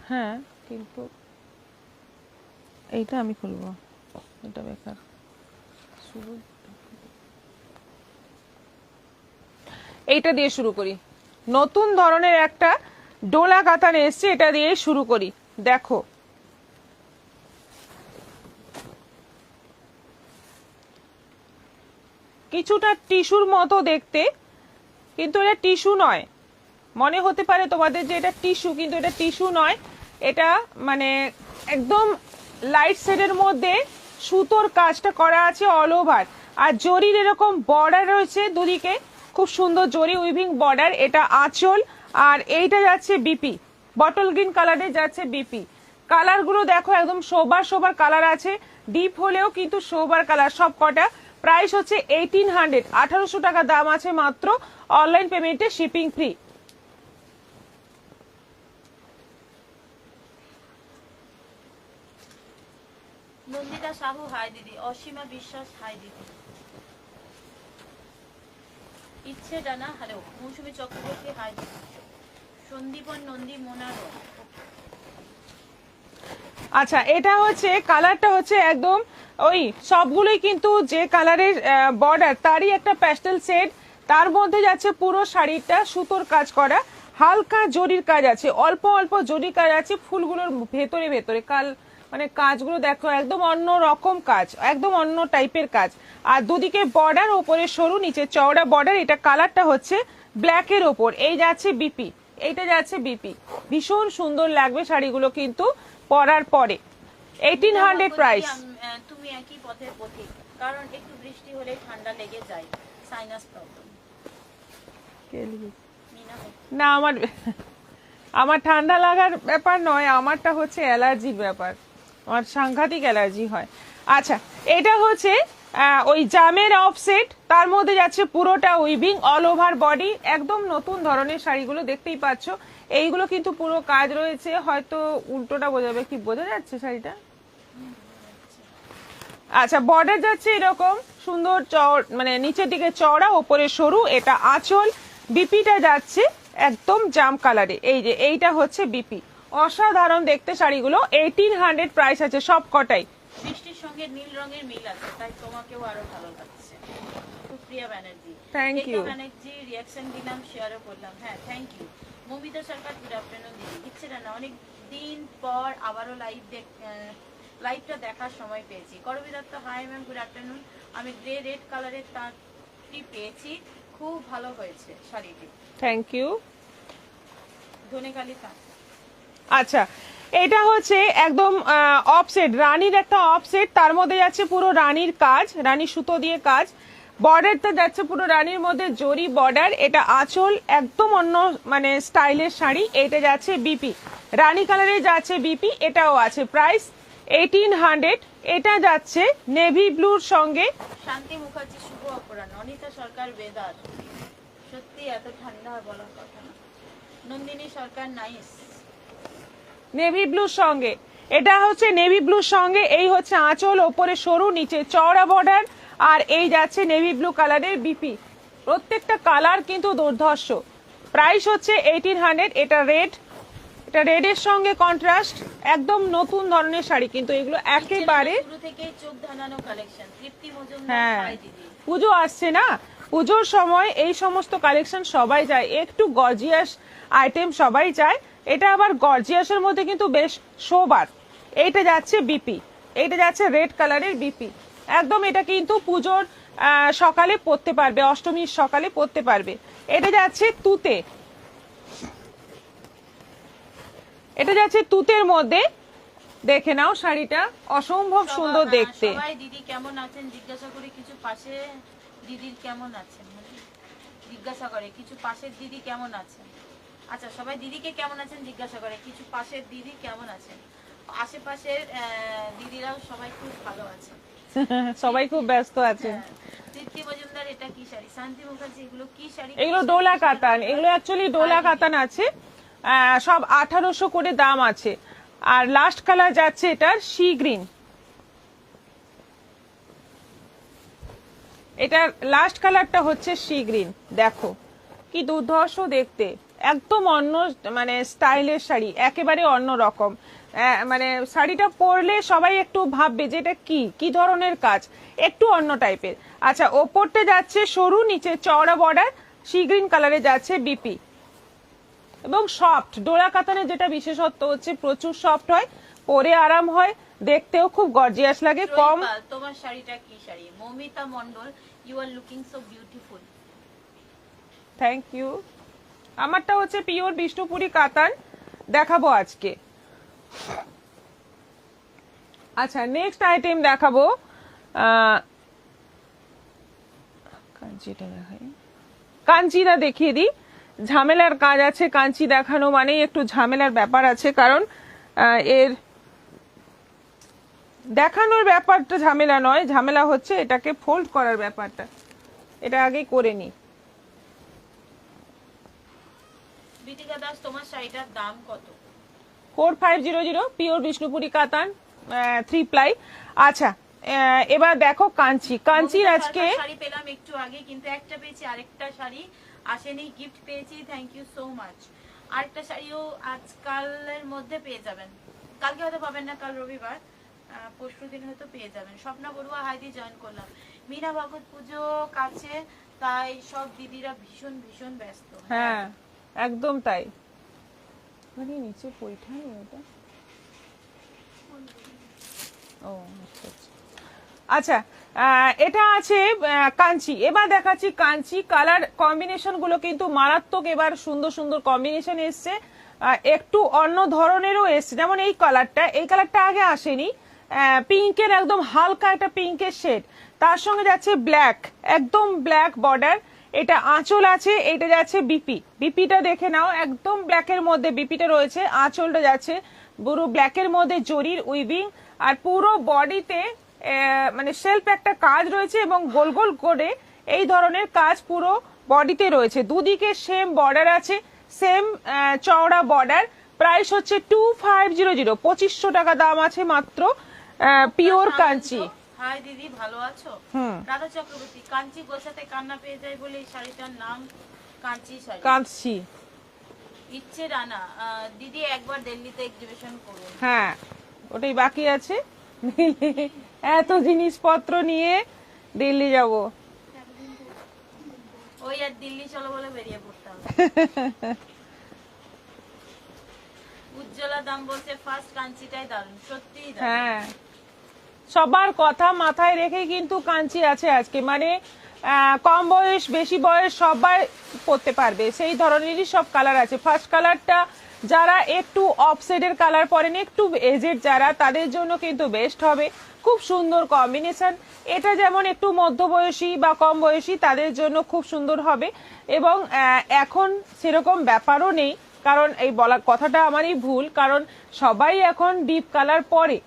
হ্যাঁ কিন্তু এইটা আমি খুলবো, এটা বেকার। শুরু এইটা দিয়ে শুরু করি। নতুন ধরনের একটা ডোলা কাতান এসছে, এটা দিয়ে শুরু করি। দেখো কিছুটা টিস্যুর মতো দেখতে, কিন্তু এটা টিস্যু নয়। মনে হতে পারে তোমাদের যে এটা টিস্যু, কিন্তু এটা টিস্যু নয়। এটা মানে একদম লাইট শেডের মধ্যে সুতোর কাজটা করা আছে অল ওভার, আর জরির এরকম বর্ডার রয়েছে দুদিকে, খুব সুন্দর জরি উইভিং বর্ডার। এটা আঁচল, আর এইটা যাচ্ছে বিপি, বটল গ্রিন কালারে যাচ্ছে বিপি। কালারগুলো দেখো একদম সোবার সোবার কালার আছে, ডিপ হলেও কিন্তু সোবার কালার সব কটা। প্রাইস হচ্ছে 1800, 1800 টাকা দাম আছে মাত্র। অনলাইন পেমেন্টে shipping free. Nandita Sahu hi দিদি, অসীমা বিশ্বাস হাই দিদি, ইচ্ছে ডানা হ্যালো, মৌসুমী চক্রবর্তী হাই দিদি, সন্দীপন নন্দী মোনারো। আচ্ছা এটা হচ্ছে কালারটা হচ্ছে একদম ওই সবগুলোই কিন্তু যে কালারের বর্ডার তারই একটা প্যাস্টেল শেড, তার মধ্যে যাচ্ছে পুরো শাড়িটা সুতোর কাজ করা, হালকা জরির কাজ আছে, অল্প অল্প জরির কাজ আছে ফুলগুলোর ভেতরে ভেতরে। মানে কাজগুলো দেখো একদম অন্য রকম কাজ, একদম অন্য টাইপের কাজ। আর দুদিকে বর্ডার, ওপরে সরু নিচে চওড়া বর্ডার। এটা কালারটা হচ্ছে ব্ল্যাকের ওপর। এই যাচ্ছে বিপি, এইটা যাচ্ছে বিপি। ভীষণ সুন্দর লাগবে শাড়িগুলো কিন্তু পরার পরে। 1800 প্রাইস। তুমি একই পথের পথিক, কারণ একটু বৃষ্টি হলে ঠান্ডা লেগে যায়, সাইনাস প্রবলেম। না আমার ঠান্ডা লাগার ব্যাপার নয়, আমারটা হচ্ছে অ্যালার্জির ব্যাপার, আমার সাংঘাতিক অ্যালার্জি হয়। আচ্ছা এটা হচ্ছে ওই জামের অফসেট, তার মধ্যে যাচ্ছে পুরোটা উইভিং অল ওভার বডি, একদম নতুন ধরনের শাড়িগুলো দেখতেই পাচ্ছ। এইগুলো কিন্তু পুরো কাজ রয়েছে, হয়তো উল্টোটা বোঝাবে, কি বোঝা যাচ্ছে শাড়িটা? আচ্ছা বর্ডার যাচ্ছে এরকম সুন্দর মানে নিচের দিকে চওড়া, ওপরে সরু। এটা আঁচল, বিপিটা যাচ্ছে একদম জাম কালারে। এই যে এইটা হচ্ছে বিপি, অসাধারণ দেখতে শাড়িগুলো। 1800 প্রাইস আছে সব কটাই। বৃষ্টির সঙ্গে নীল রঙের মিল আছে, তাই তোমাকেও আরো ভালো লাগছে। Supriya Banerjee, thank you. Banerjee reaction দিলাম, শেয়ারও করলাম। হ্যাঁ thank you. Mamita Sarkar, good afternoon দিদি। ইচ্ছে না অনেক দিন পর আবারও লাইভটা দেখার সময় পেয়েছি। করবি Dutta, hi ma'am, good afternoon. আমি গ্রে রেড কালারের তাঁতটি পেয়েছি, খুব ভালো হয়েছে শাড়িটি। Thank you. ধনেকালি তাঁত। আচ্ছা এটা হচ্ছে একদম অফসেট, রানীর একটা অফসেট, তার মধ্যে যাচ্ছে পুরো রানীর কাজ, রানী সুতো দিয়ে কাজ। বর্ডারটা যাচ্ছে পুরো রানীর মধ্যে জরি বর্ডার। এটা আঁচল, একদম অন্য মানে স্টাইলের শাড়ি। এটা যাচ্ছে বিপি, রানী কালারে যাচ্ছে বিপি, এটাও আছে। প্রাইস 1800। এটা যাচ্ছে নেভি ব্লুর সঙ্গে। শান্তি মুখার্জি, শুভ অপরাহ্ন। অনিতা সরকার, বেদার, সত্যি এত ঠান্ডা বলার কথা না। নন্দিনী সরকার, নাইস, নেভি ব্লুর সঙ্গে। এটা হচ্ছে নেভি ব্লুর সঙ্গে, এই হচ্ছে আঁচল, ওপরে সরু নিচে চওড়া বর্ডার, আর এই যাচ্ছে নেভি ব্লু কালারের বিপি। প্রত্যেকটা কালার কিন্তু দুর্ধর্ষ। প্রাইস হচ্ছে 1800। এটা রেড, এটা রেডের সঙ্গে কন্ট্রাস্ট, একদম নতুন ধরনের শাড়ি কিন্তু এগুলো একেবারে। শুরু থেকেই চোখ ধাঁধানো কালেকশন। তৃপ্তি মজুমদার, হ্যাঁ হাই দিদি। পুজো আসছে না, পুজোর সময় এই সমস্ত কালেকশন সবাই চায়, একটু গর্জিয়াস আইটেম সবাই চায়। এটা আবার গর্জিয়াসের মধ্যে কিন্তু বেশ সোবার। এইটা যাচ্ছে বিপি, এইটা যাচ্ছে রেড কালারের বিপি। একদম এটা কিন্তু পুজোর সকালে পরতে পারবে, অষ্টমীর সকালে পরতে পারবে। এটা যাচ্ছে তুতে, এটা যাচ্ছে তুতের মধ্যে। দেখে নাও শাড়িটা অসম্ভব সুন্দর দেখতে। সবাই দিদি কেমন আছেন জিজ্ঞাসা করে, কিছু পাশে দিদির কেমন আছেন জিজ্ঞাসা করে, কিছু পাশের দিদি কেমন আছেন। আচ্ছা সবাই দিদিকে কেমন আছেন জিজ্ঞাসা করে, কিছু পাশের দিদি কেমন আছেন। আশেপাশের দিদিরাও সবাই খুব ভালো আছে, সবাই খুব ব্যস্ত আছে। তৃপ্তি মজুমদার, এটা কি শাড়ি। শান্তি মুখার্জি, এগুলো কি শাড়ি। এগুলো ডোলা কাতান, এগুলো অ্যাকচুয়ালি ডোলা কাতান আছে, সব 1800 করে দাম আছে। আর লাস্ট কালার যাচ্ছে এটার সি গ্রিন, এটার লাস্ট কালারটা হচ্ছে সি গ্রিন। দেখো কি দুর্ধর্ষ দেখতে। একদম অন্য মানে স্টাইলের শাড়ি, একেবারে অন্য রকম। মানে শাড়িটা পরলে সবাই একটু ভাববে যে এটা কি কি ধরনের কাজ, একটু অন্য টাইপের। আচ্ছা, ওপরটা যাচ্ছে সরু, নিচে চওড়া বর্ডার, সি গ্রিন কালারে যাচ্ছে বিপি এবং সফট। ডোরা কাতানের যেটা বিশেষত্ব হচ্ছে প্রচুর সফট হয়, পরে আরাম হয়, দেখতেও খুব গর্জিয়াস লাগে। কম। তোমার শাড়িটা কি sari? Mamita Mondal, you are looking so beautiful. Thank you. আমারটা হচ্ছে পিওর বিষ্ণুপুরি কাতান দেখাবো আজকে। আচ্ছা, নেক্সট আইটেম দেখাবো। কাঞ্চিটা দেখাই, কাঞ্চিটা দেখিয়ে দিই। ঝামেলার কাজ আছে, কাঞ্চি দেখানো মানেই একটু ঝামেলার ব্যাপার আছে, কারণ এর দেখানোর ব্যাপারটা ঝামেলা নয়, ঝামেলা হচ্ছে এটাকে ফোল্ড করার ব্যাপারটা। এটা আগে করে নি। বিতিকা দাস, তোমার শাড়িটার দাম কত? 4500, পিওর বিষ্ণুপুরি কাতান, 3 প্লাই। আচ্ছা, এবার দেখো কাঞ্চি। কাঞ্চির আজকে শাড়ি পেলাম একটু আগে, কিন্তু একটা পেয়েছি, আরেকটা শাড়ি আসেনি, গিফট পেয়েছি, থ্যাংক ইউ সো মাচ। আরেকটা শাড়িও আজকালের মধ্যে পেয়ে যাবেন, কালকে হয়তো পাবেন না, কাল রবিবার, পরশু দিন হয়তো পেয়ে যাবেন। স্বপ্না বড়ুয়া, হাইদি জয়েন করলাম। মীনা ভগত পুজো কাছে, তাই সব দিদিরা ভীষণ ভীষণ ব্যস্ত। হ্যাঁ, একদম তাই। মানে নিচে পয়ঠা নেই ওটা। ও আচ্ছা আচ্ছা। আচ্ছা, এটা আছে কাঞ্চি। এবার দেখাচ্ছি কাঞ্চি। কালার কম্বিনেশন গুলো কিন্তু মারাত্মক, এবার সুন্দর সুন্দর কম্বিনেশন এসছে, একটু অন্য ধরনেরও এসছে। যেমন এই কালারটা আগে আসেনি, পিঙ্কের একদম হালকা একটা পিঙ্কের শেড, তার সঙ্গে যাচ্ছে ব্ল্যাক, একদম ব্ল্যাক বর্ডার। এটা আঁচল আছে, এটা যাচ্ছে বিপিটা দেখে নাও, একদম ব্ল্যাকের মধ্যে বিপিটা রয়েছে, আঁচলটা যাচ্ছে পুরো ব্ল্যাকের মধ্যে জরির উইভিং, আর পুরো বডিতে মানে সেলফ একটা কাজ রয়েছে এবং গোল গোল করে এই ধরনের কাজ পুরো বডিতে রয়েছে। দুদিকে সেম বর্ডার আছে, সেম চওড়া বর্ডার। প্রাইস হচ্ছে 2500, 2500 টাকা দাম আছে মাত্র, পিওর কাঞ্চি। হাই দিদি, ভালো আছো? রাধা চক্রবর্তী, কাঞ্চি গোছাতে কান্না পেয়ে যায় বলে এই শাড়িটার নাম কাঞ্চি শাড়ি। কাঞ্চি। ইচ্ছে রানা, দিদি একবার দিল্লিতে এক্সিবিশন করুন। হ্যাঁ, ওটাই বাকি আছে। এত জিনিসপত্র নিয়ে দিল্লি যাব, ওই আর দিল্লি চলো বলে বেরিয়ে পড়তাম। উজ্জ্বলা দাম বলছে ফার্স্ট কাঞ্চিটাই দারুণ, সত্যি। হ্যাঁ, সবার কথা মাথায় রেখে কিন্তু কাঞ্চি আছে আজকে। মানে কম বয়স বেশি বয়স সবাই পরতে পারবে, সেই ধরনেরই সব কালার আছে। ফার্স্ট কালারটা যারা একটু অফসেডের কালার পরেন, একটু এজেড যারা, তাদের জন্য কিন্তু বেস্ট হবে। খুব সুন্দর কম্বিনেশন। এটা যেমন একটু মধ্যবয়সী বা কম বয়সী তাদের জন্য খুব সুন্দর হবে। এবং এখন সেরকম ব্যাপারও নেই, কারণ এই বলার কথাটা আমারই ভুল, কারণ সবাই এখন ডিপ কালার পরে,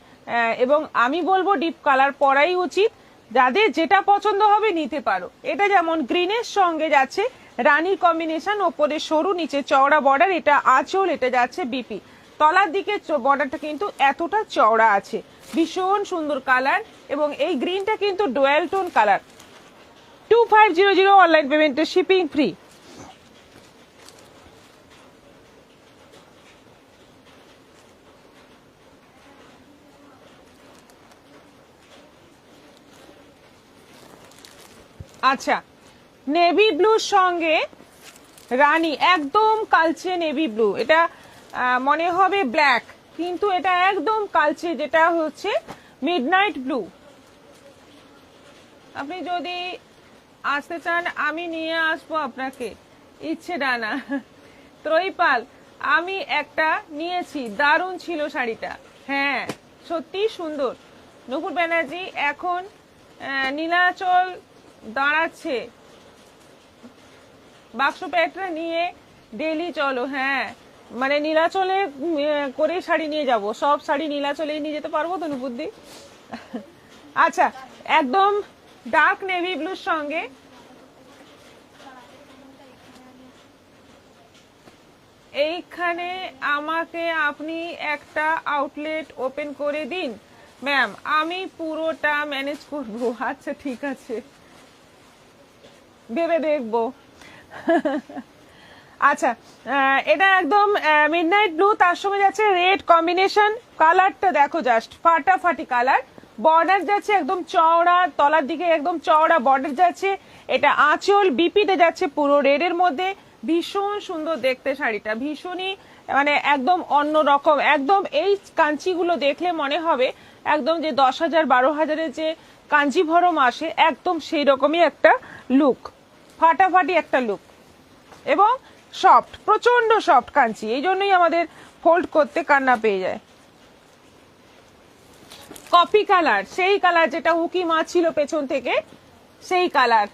এবং আমি বলবো ডিপ কালার পরাই উচিত। যাদের যেটা পছন্দ হবে নিতে পারো। এটা যেমন গ্রিনের সঙ্গে যাচ্ছে রানী কম্বিনেশন, ওপরে সরু, নিচে চওড়া বর্ডার, এটা আঁচল, এটা যাচ্ছে বিপি। তলার দিকে বর্ডারটা কিন্তু এতটা চওড়া আছে, ভীষণ সুন্দর কালার। এবং এই গ্রিনটা কিন্তু ডুয়েল টোন কালার। 2500, অনলাইন পেমেন্টে শিপিং ফ্রি। আচ্ছা, নেভি ব্লুর সঙ্গে রানী, একদম কালচে নেভি ব্লু। এটা মনে হবে ব্ল্যাক, কিন্তু এটা একদম কালচে, যেটা হচ্ছে মিডনাইট ব্লু। আপনি যদি আসতে চান আমি নিয়ে আসবো আপনাকে, ইচ্ছে ডানা। ত্রয়ীপাল, আমি একটা নিয়েছি, দারুণ ছিল শাড়িটা। হ্যাঁ, সত্যি সুন্দর। নূপুর ব্যানার্জি, এখন নীলাচল দাঁড়াচ্ছে, বাক্স প্যাকটা নিয়ে ডেলি চলো। হ্যাঁ, মানে নীলাচলে করে শাড়ি নিয়ে যাব, সব শাড়ি নীলাচলে নিয়ে যেতে পারবো তো নুপুদ্দি। আচ্ছা, একদম ডার্ক নেভি ব্লুর সঙ্গে এইখানে আমাকে আপনি একটা আউটলেট ওপেন করে দিন ম্যাম, আমি পুরোটা ম্যানেজ করবো। আচ্ছা ঠিক আছে, ভেবে দেখবো। আচ্ছা, এটা একদম মিডনাইট ব্লু, তার সঙ্গে যাচ্ছে রেড কম্বিনেশন। কালারটা দেখো জাস্ট ফাটাফাটি কালার। বর্ডার যাচ্ছে একদম চওড়া, তলার দিকে একদম চওড়া বর্ডার যাচ্ছে। এটা আঁচল বিপিতে যাচ্ছে পুরো রেডের মধ্যে। ভীষণ সুন্দর দেখতে শাড়িটা, ভীষণই মানে একদম অন্য রকম। একদম এই কাঞ্চিগুলো দেখলে মনে হবে একদম যে 10,000 12,000-এর যে কাঞ্জিভরম আসে, একদম সেই রকমই একটা লুক, ফাটাফাটি একটা লুক। এবং সফট, প্রচন্ড সফট কাঞ্চি, এই জন্যই আমাদের ফোল্ড করতে কান্না পেয়ে যায়। কফি কালার, সেই কালার যেটা উকি মাছ ছিল পেছন থেকে, সেই কালার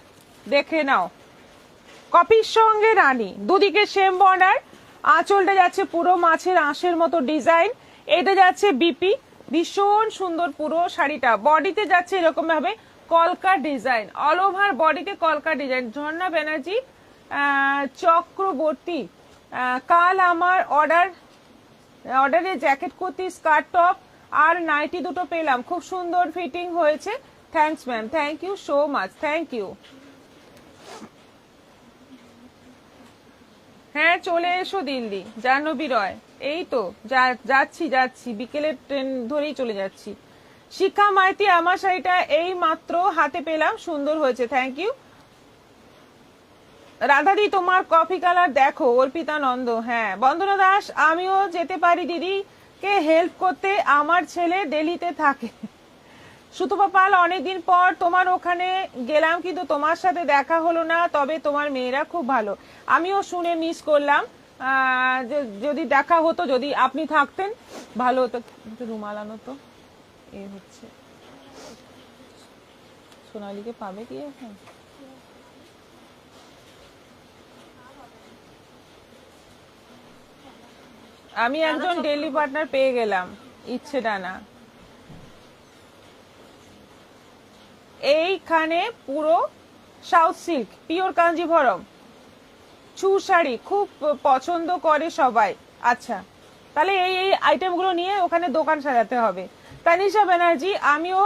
দেখে নাও। কফির সঙ্গে রানী, দুদিকে সেম বর্ডার। আঁচলটা যাচ্ছে পুরো মাছের আঁশের মতো ডিজাইন। এটা যাচ্ছে বিপি, ভীষণ সুন্দর পুরো শাড়িটা। বডিতে যাচ্ছে এরকম ভাবে কলকা ডিজাইন, অল ওভার বডিতে কলকা ডিজাইন। ঝর্ণা ব্যানার্জি চক্রবর্তী, কাল আমার অর্ডারে জ্যাকেট কুর্তি, স্কার্ট টপ আর নাইটি দুটো পেলাম, খুব সুন্দর ফিটিং হয়েছে। Thanks ma'am, thank you so much, thank you. হ্যাঁ চলে এসো দিল্লি, জাহ্নবী রয়। এই তো যাচ্ছি, বিকেলের ট্রেন ধরেই চলে যাচ্ছি। শিখা মাইতি, আমার শাড়িটা এই মাত্র হাতে পেলাম, সুন্দর হয়েছে, থ্যাংক ইউ। রাধাদি তোমার কফি কালার দেখো। অর্পিতা নন্দ, হ্যাঁ। বন্দনা দাস, আমিও যেতে পারি দিদিকে হেল্প করতে, আমার ছেলে দিল্লিতে থাকে। সুতপা পাল, অনেকদিন পর তোমার ওখানে গেলাম, কিন্তু তোমার সাথে দেখা হলো না, তবে তোমার মেয়েরা খুব ভালো। আমিও শুনে মিস করলাম, যদি দেখা হতো, যদি আপনি থাকতেন ভালো হতো। একটু রুমাল আনো তো, এ হচ্ছে সোনালীকে পাবে কি এখন? আমি একজন ডেইলি পার্টনার পেয়ে গেলাম, ইচ্ছে ডানা। এইখানে পুরো সাউথ সিল্ক, পিওর কাঞ্জিভরম ছু শাড়ি খুব পছন্দ করে সবাই। আচ্ছা, তাহলে এই আইটেমগুলো নিয়ে ওখানে দোকান সাজাতে হবে। তানিশা ব্যানার্জি, আমিও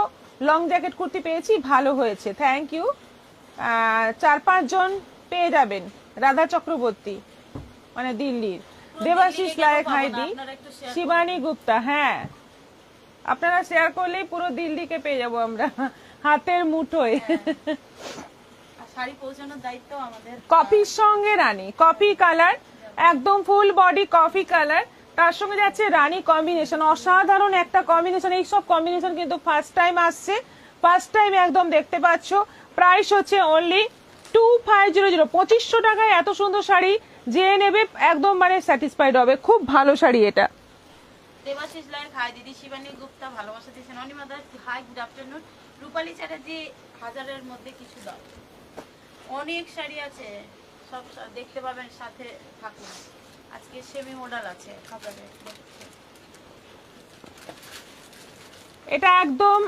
লং জ্যাকেট কুর্তি পেয়েছি, ভালো হয়েছে, থ্যাংক ইউ। 4-5 জন পেয়ে যাবেন। রাধা চক্রবর্তী, মানে দিল্লির। দেবাশিস লায়েক হাইদি, শিবানী গুপ্তা, হ্যাঁ আপনারা শেয়ার করলেই পুরো দিল্লিকে পেয়ে যাবো আমরা হাতের মুঠোয়। শাড়ি পৌঁছানোর দায়িত্ব আমাদের। কফির সঙ্গে রানী, কফি কালার, একদম ফুল বডি কফি কালার, তার সঙ্গে যাচ্ছে রানী কম্বিনেশন। অসাধারণ একটা কম্বিনেশন। এইসব কম্বিনেশন কিন্তু ফার্স্ট টাইম আসছে, ফার্স্ট টাইম একদম দেখতে পাচ্ছ। প্রাইস হচ্ছে অনলি 2500। 2500 টাকায় এত সুন্দর শাড়ি যে নেবে একদম মানে স্যাটিসফাইড হবে। খুব ভালো শাড়ি এটা। দেবাশিস লাইক, হাই দিদি। শিবানী গুপ্তা, ভালোবাসা দিয়েছেন। Anima Das, hi, good afternoon. Rupali Chatterjee, 1000-এর মধ্যে কিছু দাও। অনেক শাড়ি আছে, সব দেখতে পাবেন, সাথে থাকুন। আজকে সেমি মডেল আছে 1000-এর। এটা একদম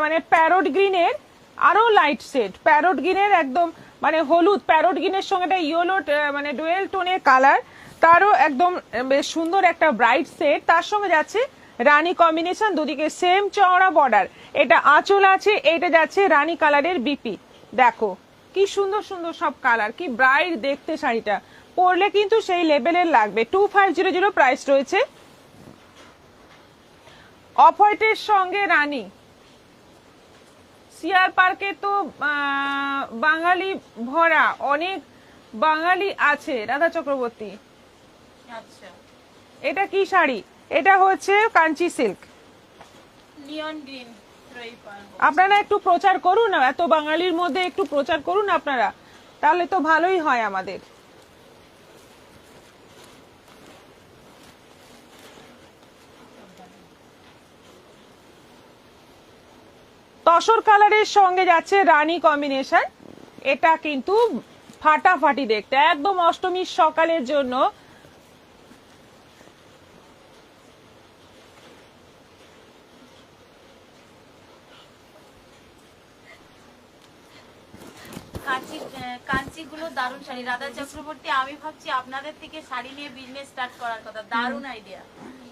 মানে প্যারোট গ্রিনের আরো লাইট শেড, প্যারোট গ্রিনের একদম মানে হলুদ, প্যারোট গ্রিনের সঙ্গে একটা ইয়েলো মানে ডুয়েল টোনের কালার, তারও একদম বেশ সুন্দর একটা ব্রাইট শেড। তার সঙ্গে যাচ্ছে রানী কম্বিনেশন, দুদিকে সেম চওড়া বর্ডার। এটা আঁচল আছে, এটা যাচ্ছে রানী কালারের বিপি। দেখো কি সুন্দর সুন্দর সব কালার, কি ব্রাইট দেখতে শাড়িটা। পরলে কিন্তু সেই লেভেলের লাগবে। 2500 প্রাইস রয়েছে। অফ হোয়াইটের সঙ্গে রানী, সিআর পার্কে তো বাঙালি ভরা, অনেক বাঙালি আছে। রাধা চক্রবর্তী, আচ্ছা এটা কি শাড়ি? এটা হচ্ছে কাঞ্চি সিল্ক। নিয়ন গ্রিন। আপনারা একটু প্রচার করুন না, এত বাঙালির মধ্যে একটু প্রচার করুন আপনারা, তাহলে তো ভালোই হয় আমাদের। তসর কালারের সঙ্গে যাচ্ছে রানী কম্বিনেশন। এটা কিন্তু ফাটাফাটি দেখতে, একদম অষ্টমীর সকালের জন্য। কাঞ্চিগুলো দারুণ শাড়ি। রাধা চক্রবর্তী, আমি ভাবছি আপনাদের থেকে শাড়ি নিয়ে বিজনেস স্টার্ট করার কথা। দারুণ idea,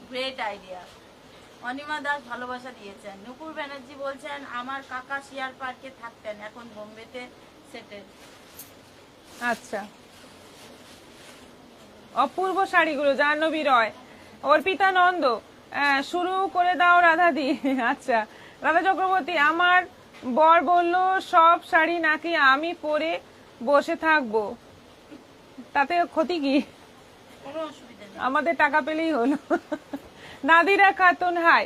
great idea. Anima Das, ভালোবাসা দিয়েছেন। নুপুর ব্যানার্জি বলছেন, আমার কাকা সিআর পার্কে থাকতেন, এখন বোম্বেতে সেটেল। আচ্ছা, অপূর্ব শাড়িগুলো, জাহ্নবী রয়, অর্পিতা নন্দ, শুরু করে দাও রাধাদি। আচ্ছা, রাধা চক্রবর্তী, আমার বর বলল সব শাড়ি নাকি আমি পরে বসে থাকবো, তাতে ক্ষতি কি? কোনো অসুবিধা নেই। আমাদের টাকা পেলেই হলো। নাদিরা খাতুন, হাই।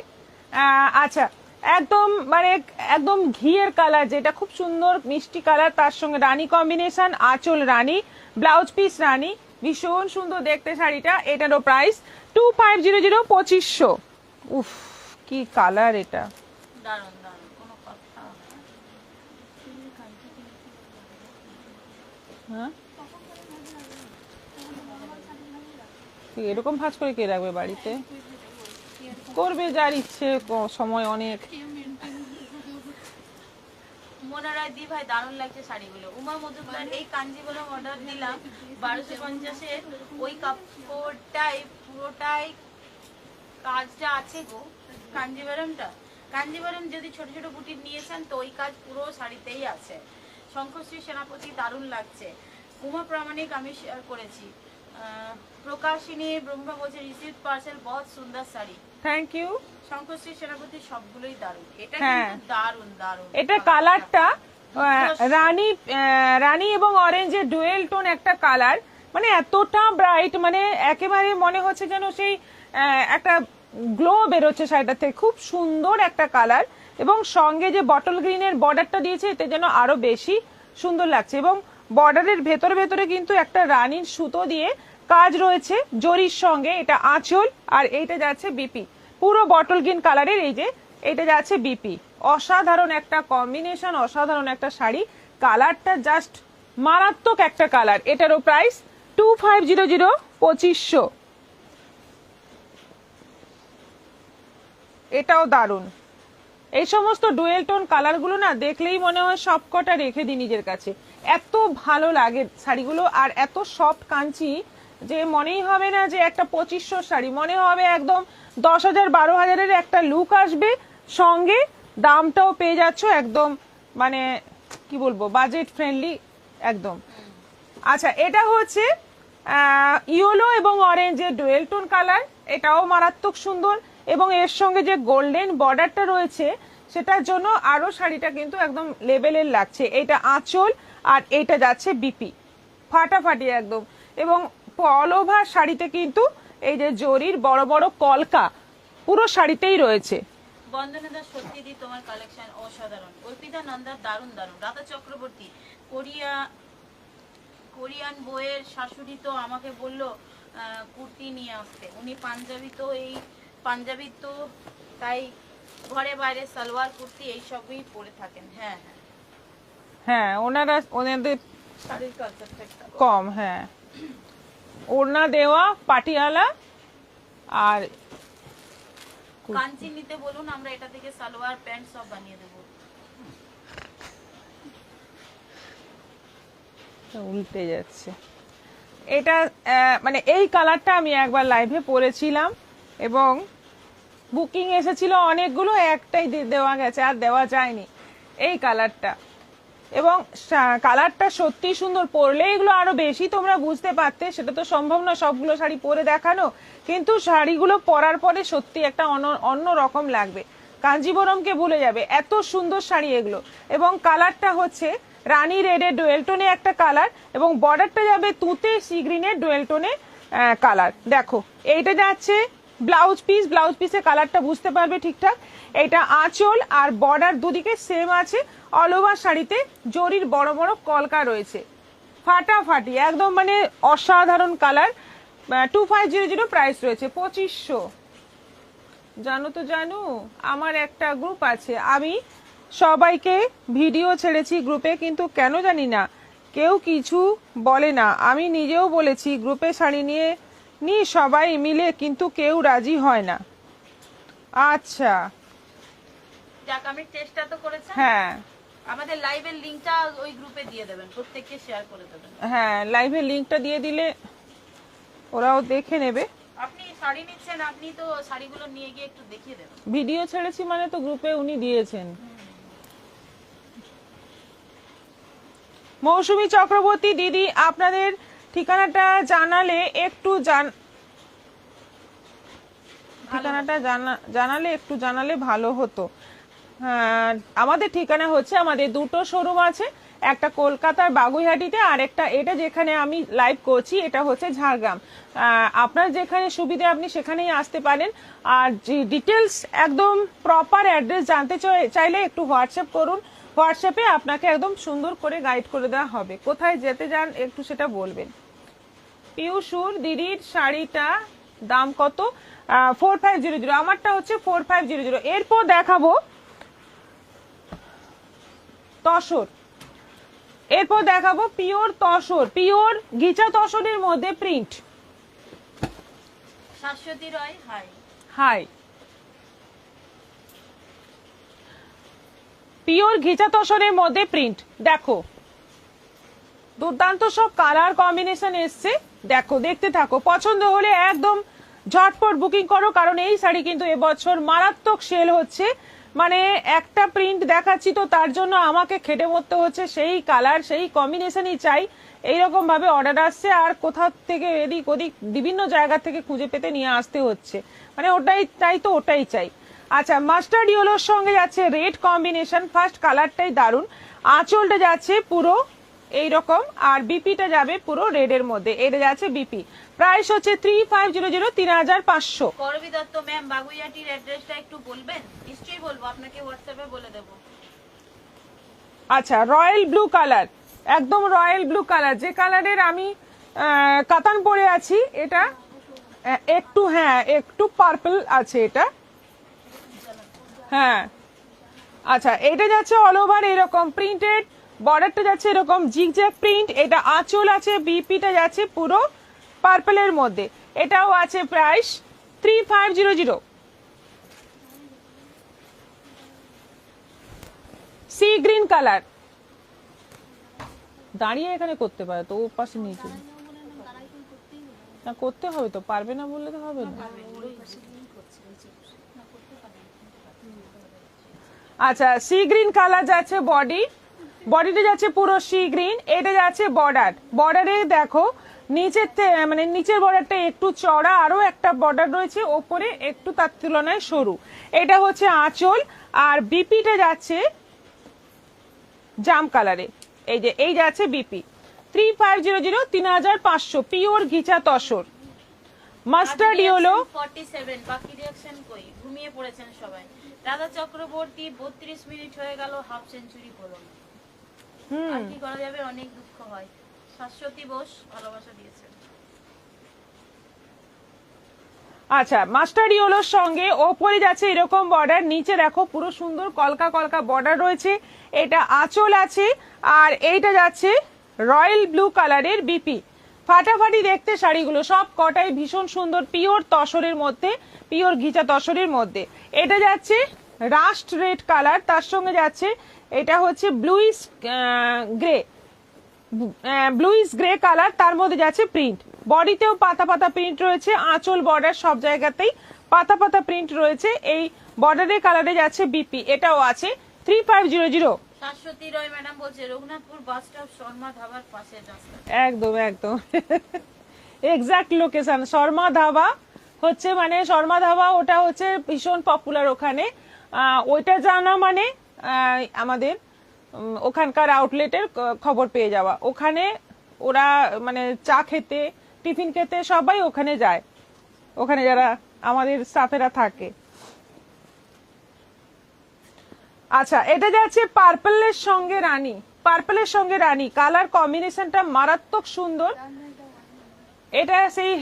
আচ্ছা, একদম মানে একদম ঘিয়ের কালার, যেটা খুব সুন্দর মিষ্টি কালার, তার সঙ্গে রানী কম্বিনেশন, আঁচল রানী, ব্লাউজ পিস রানী, ভীষণ সুন্দর দেখতে শাড়িটা। এটারও প্রাইস 2500, 2500। উফ, কি কালার এটা, দারুণ দারুণ, কোনো কথা না। হ্যাঁ এরকম ভাঁজ করে কে রাখবে বাড়িতে? করবে যার ইচ্ছে, সময় অনেক। মোনা রায় দি ভাই, দারুণ লাগছে শাড়িগুলো। উমা মজুমদার, এই কাঞ্জিবরম অর্ডার দিলাম 1250-এর, ওই কাপড়টাই পুরোটাই কাজটা আছে গো। কাঞ্জিবরমটা, কাঞ্জিবরম যদি ছোট ছোট বুটির নিয়েছেন তো ওই কাজ পুরো শাড়িতেই আছে। শঙ্খশ্রী সেনাপতি, দারুণ লাগছে। উমা প্রামাণিক, আমি শেয়ার করেছি। প্রকাশিনী ব্রহ্মা বলছে রিসিভ পার্সেল, বহুত সুন্দর শাড়ি। Thank you. শঙ্করশ্রী সেনাপতি, সবগুলোই দারুণ। এটা হ্যাঁ। কিন্তু দারুণ দারুণ। এটা কালারটা রানী এবং অরেঞ্জের ডুয়েল টোন একটা কালার, মানে এতটা ব্রাইট, মানে একেবারে মনে হচ্ছে যেন সেই একটা গ্লো বেরোচ্ছে শাড়িটা থেকে। খুব সুন্দর একটা কালার, এবং সঙ্গে যে বটল গ্রিনের বর্ডারটা দিয়েছে এতে যেন আরো বেশি সুন্দর লাগছে। এবং বর্ডারের ভেতরে ভেতরে কিন্তু একটা রানীর সুতো দিয়ে কাজ রয়েছে জরির সঙ্গে। এটা আঁচল, আর এইটা যাচ্ছে বিপি, পুরো বটল গ্রিন কালারের। এই যে এটা যাচ্ছে বিপি, অসাধারণ একটা কম্বিনেশন, অসাধারণ একটা শাড়ি। কালারটা জাস্ট মারাত্মক একটা কালার। এটারও প্রাইস 2500, 2500। এটাও দারুণ। এই সমস্ত ডুয়েল টোন কালারগুলো না দেখলেই মনে হয় সবকটা রেখে দিই নিজের কাছে, এত ভালো লাগে শাড়িগুলো। আর এত সফট কাঞ্চি যে মনেই হবে না যে একটা 2500 শাড়ি, মনে হবে একদম 10,000, 12,000-এর একটা লুক আসবে, সঙ্গে দামটাও পেয়ে যাচ্ছ একদম, মানে কি বলবো, বাজেট ফ্রেন্ডলি একদম। আচ্ছা, এটা হচ্ছে ইয়েলো এবং অরেঞ্জের ডুয়েল টোন কালার, এটাও মারাত্মক সুন্দর, এবং এর সঙ্গে যে গোল্ডেন বর্ডারটা রয়েছে সেটার জন্য আরো শাড়িটা কিন্তু একদম লেভেলের লাগছে। এটা আঁচল, আর এটা যাচ্ছে বিপি, ফাটাফাটি একদম। এবং অল ওভার শাড়িতে কিন্তু এই যে জরির বড় বড় কলকা পুরো শাড়িতেই রয়েছে। বন্দনাদা, সত্যি দি তোমার কালেকশন অসাধারণ। অর্পিতা নন্দার, দারুণ দারুণ। রাধা চক্রবর্তী, কোরিয়ান বইয়ের শাশুড়ি তো আমাকে বললো কুর্তি নিয়ে আসতে। উনি পাঞ্জাবি তো, এই পাঞ্জাবি তো তাই ঘরে বাইরে সালোয়ার কুর্তি এইসবই পরে থাকেন। হ্যাঁ হ্যাঁ হ্যাঁ, ওনাদের শাড়ির কালচারটা একটা কম। হ্যাঁ, ওড়না দেওয়া পাটিয়ালা, আর কাঞ্চি নিতে বলুন, আমরা এটা থেকে সালোয়ার প্যান্ট সব বানিয়ে দেবো। উল্টে যাচ্ছে এটা। মানে এই কালারটা আমি একবার লাইভে পরেছিলাম, এবং বুকিং এসেছিল অনেকগুলো, একটাই দেওয়া গেছে, আর দেওয়া যায়নি এই কালারটা। এবং কালারটা সত্যি সুন্দর, পরলে এগুলো আরো বেশি তোমরা বুঝতে পারতে। সেটা তো সম্ভব না সবগুলো শাড়ি পরে দেখানো, কিন্তু শাড়িগুলো পরার পরে সত্যি একটা অন্য রকম লাগবে, কাঞ্জিবরমকে ভুলে যাবে, এত সুন্দর শাড়ি এগুলো। এবং কালারটা হচ্ছে রানী রেডের ডুয়েল টোনে একটা কালার, এবং বর্ডারটা যাবে তুতে সি গ্রিনের ডুয়েল টোনে কালার। দেখো, এইটা যাচ্ছে ব্লাউজ পিস, ব্লাউজ পিসের কালারটা বুঝতে পারবে ঠিকঠাক। এটা আঁচল আর বর্ডার দুদিকে সেম আছে। অল ওভার শাড়িতে জরির বড় বড় কলকা রয়েছে, ফাটাফাটি একদম, মানে অসাধারণ কালার। 2500 প্রাইস রয়েছে, 2500। জানো তো জানো, আমার একটা গ্রুপ আছে, আমি সবাইকে ভিডিও ছেড়েছি গ্রুপে, কিন্তু কেন জানি না কেউ কিছু বলে না। আমি নিজেও বলেছি গ্রুপে শাড়ি নিয়ে সবাই মিলে, কিন্তু কেউ রাজি হয় না। আচ্ছা, যাক, আমি চেষ্টা তো করেছি। হ্যাঁ, আমাদের লাইভের লিংকটা ওই গ্রুপে দিয়ে দেবেন, প্রত্যেককে শেয়ার করে দেবেন। হ্যাঁ, লাইভের লিংকটা দিয়ে দিলে ওরাও দেখে নেবে। আপনি শাড়ি নিচ্ছেন, আপনি তো শাড়িগুলো নিয়ে গিয়ে একটু দেখিয়ে দেবেন। ভিডিও ছেড়েছি মানে তো গ্রুপে উনি দিয়েছেন। মৌসুমী চক্রবর্তী, দিদি আপনাদের ঠিকানাটা জানালে একটু জানালে ভালো হতো। আমাদের ঠিকানা হচ্ছে, আমাদের দুটো শোরুম আছে, একটা কলকাতার বাগুইহাটিতে আর একটা এটা যেখানে আমি লাইভ করছি এটা হচ্ছে ঝাড়গ্রাম। আপনার যেখানে সুবিধে আপনি সেখানেই আসতে পারেন। আর ডিটেলস একদম প্রপার অ্যাড্রেস জানতে চাইলে একটু হোয়াটসঅ্যাপ করুন, হোয়াটসঅ্যাপে আপনাকে একদম সুন্দর করে গাইড করে দেওয়া হবে। কোথায় যেতে চান একটু সেটা বলবেন। পিউসুর দিদির শাড়িটা দাম কত? 4500। আমারটা হচ্ছে 4500। এরপর দেখাবো তসর, এরপর দেখাবো পিওর তসর, পিওর গিচা তসরের মধ্যে প্রিন্ট। শাশ্বতী রয় হাই। হাই, পিওর ঘিচা তসরের মধ্যে প্রিন্ট। দেখো দুর্দান্ত সব কালার কম্বিনেশন এসছে, দেখো দেখতে থাকো, পছন্দ হলে একদম ঝটপট বুকিং করো, কারণ এই শাড়ি কিন্তু এবছর মারাত্মক সেল হচ্ছে। মানে একটা প্রিন্ট দেখাচ্ছি তো তার জন্য আমাকে খেটে মরতে হচ্ছে, সেই কালার সেই কম্বিনেশনই চাই, এইরকম ভাবে অর্ডার আসছে। আর কোথা থেকে এদিক ওদিক বিভিন্ন জায়গা থেকে খুঁজে পেতে নিয়ে আসতে হচ্ছে, মানে ওটাই চাই তো ওটাই চাই। আচ্ছা, মাস্টার্ড ইয়েলোর সঙ্গে যাচ্ছে রেড কম্বিনেশন, ফার্স্ট কালারটাই দারুণ। আঁচলটা যাচ্ছে পুরো এইরকম, আর বিপিটা যাবে পুরো রেডের মধ্যে, এটা যাচ্ছে বিপি। প্রাইস হচ্ছে 3500, 3500। করবী দত্ত ম্যাম, বাগুইয়াটির অ্যাড্রেসটা একটু বলবেন? নিশ্চয়ই বলবো, আপনাকে হোয়াটসঅ্যাপে বলে দেবো। আচ্ছা, রয়্যাল ব্লু কালার, একদম রয়্যাল ব্লু কালার, যে কালারের আমি কাতান পরে আছি, এটা একটু একটু পার্পল আছে এটা। হ্যাঁ, আচ্ছা, এটা যাচ্ছে অল ওভার এরকম প্রিন্টেড, বর্ডারটা যাচ্ছে এরকম জিগজ্যাগ প্রিন্ট, এটা আঁচল আছে, বিপিটা যাচ্ছে পুরো পার্পলের মধ্যে, এটাও আছে প্রাইস 3500। সি গ্রিন কালার, দাঁড়িয়ে এখানে করতে পারে তো, ও পাশে নিচে না করতে হবে তো, পারবে না বললে তো হবে না। আচ্ছা, সি গ্রিন কালার যাচ্ছে বডিটা যাচ্ছে পুরো সি গ্রিন, এটা যাচ্ছে বর্ডারে দেখো নিচের মানে নিচের বর্ডারটা একটু চড়া, আরো একটা বর্ডার রয়েছে ওপরে একটু তার তুলনায় সরু, এটা হচ্ছে আঁচল। আর বিপিটা যাচ্ছে জাম কালারে, এই যাচ্ছে বিপি 3500, 3500, পিওর ঘিচা তসর। মাস্টার্ড ইয়েলো 47, বাকি রিঅ্যাকশন কই? ঘুমিয়ে পড়েছেন সবাই। রাধা চক্রবর্তী 32 মিনিট হয়ে গেল, হাফ সেঞ্চুরি হলো না। আর কি করা যাবে, অনেক দুঃখ হয়। শাশ্বতী বোস ভালোবাসা দিয়েছেন। আচ্ছা, মাস্টার্ড ইয়েলোর সঙ্গে ওপরে যাচ্ছে এরকম বর্ডার, নিচে দেখো পুরো সুন্দর কলকা কলকা বর্ডার রয়েছে, এটা আঁচল আছে। আর এইটা যাচ্ছে রয়্যাল ব্লু কালারের বিপি, ফাটাফাটি দেখতে শাড়িগুলো সব কটাই ভীষণ সুন্দর, পিওর তসরের মধ্যে, পিওর ঘিচা তসরের মধ্যে। এটা যাচ্ছে রাস্ট রেড কালার, তার সঙ্গে যাচ্ছে এটা হচ্ছে ব্লুইশ গ্রে কালার, তার মধ্যে যাচ্ছে প্রিন্ট, বডিতেও পাতা পাতা প্রিন্ট রয়েছে, আঁচল বর্ডার সব জায়গাতেই পাতা পাতা প্রিন্ট রয়েছে। এই বর্ডারের কালারে যাচ্ছে বিপি, এটাও আছে 3500। শাশ্বতী রয় ম্যাডাম বলছে রঘুনাথপুর বাস স্টপ শর্মা ধাবার পাশে রাস্তা। একদম এক্সাক্ট লোকেশন শর্মা ধাবা হচ্ছে, মানে শর্মা ধাবা ওটা হচ্ছে ভীষণ পপুলার ওখানে। ওইটা জানা মানে আমাদের ওখানকার আউটলেটের খবর পেয়ে যাওয়া, ওখানে ওরা মানে চা খেতে টিফিন খেতে সবাই ওখানে যায়, ওখানে যারা আমাদের স্টাফেরা থাকে। আচ্ছা, এটা যাচ্ছে পার্পলের সঙ্গে রানী, কালার কম্বিনেশনটা মারাত্মক সুন্দর। এটা সেই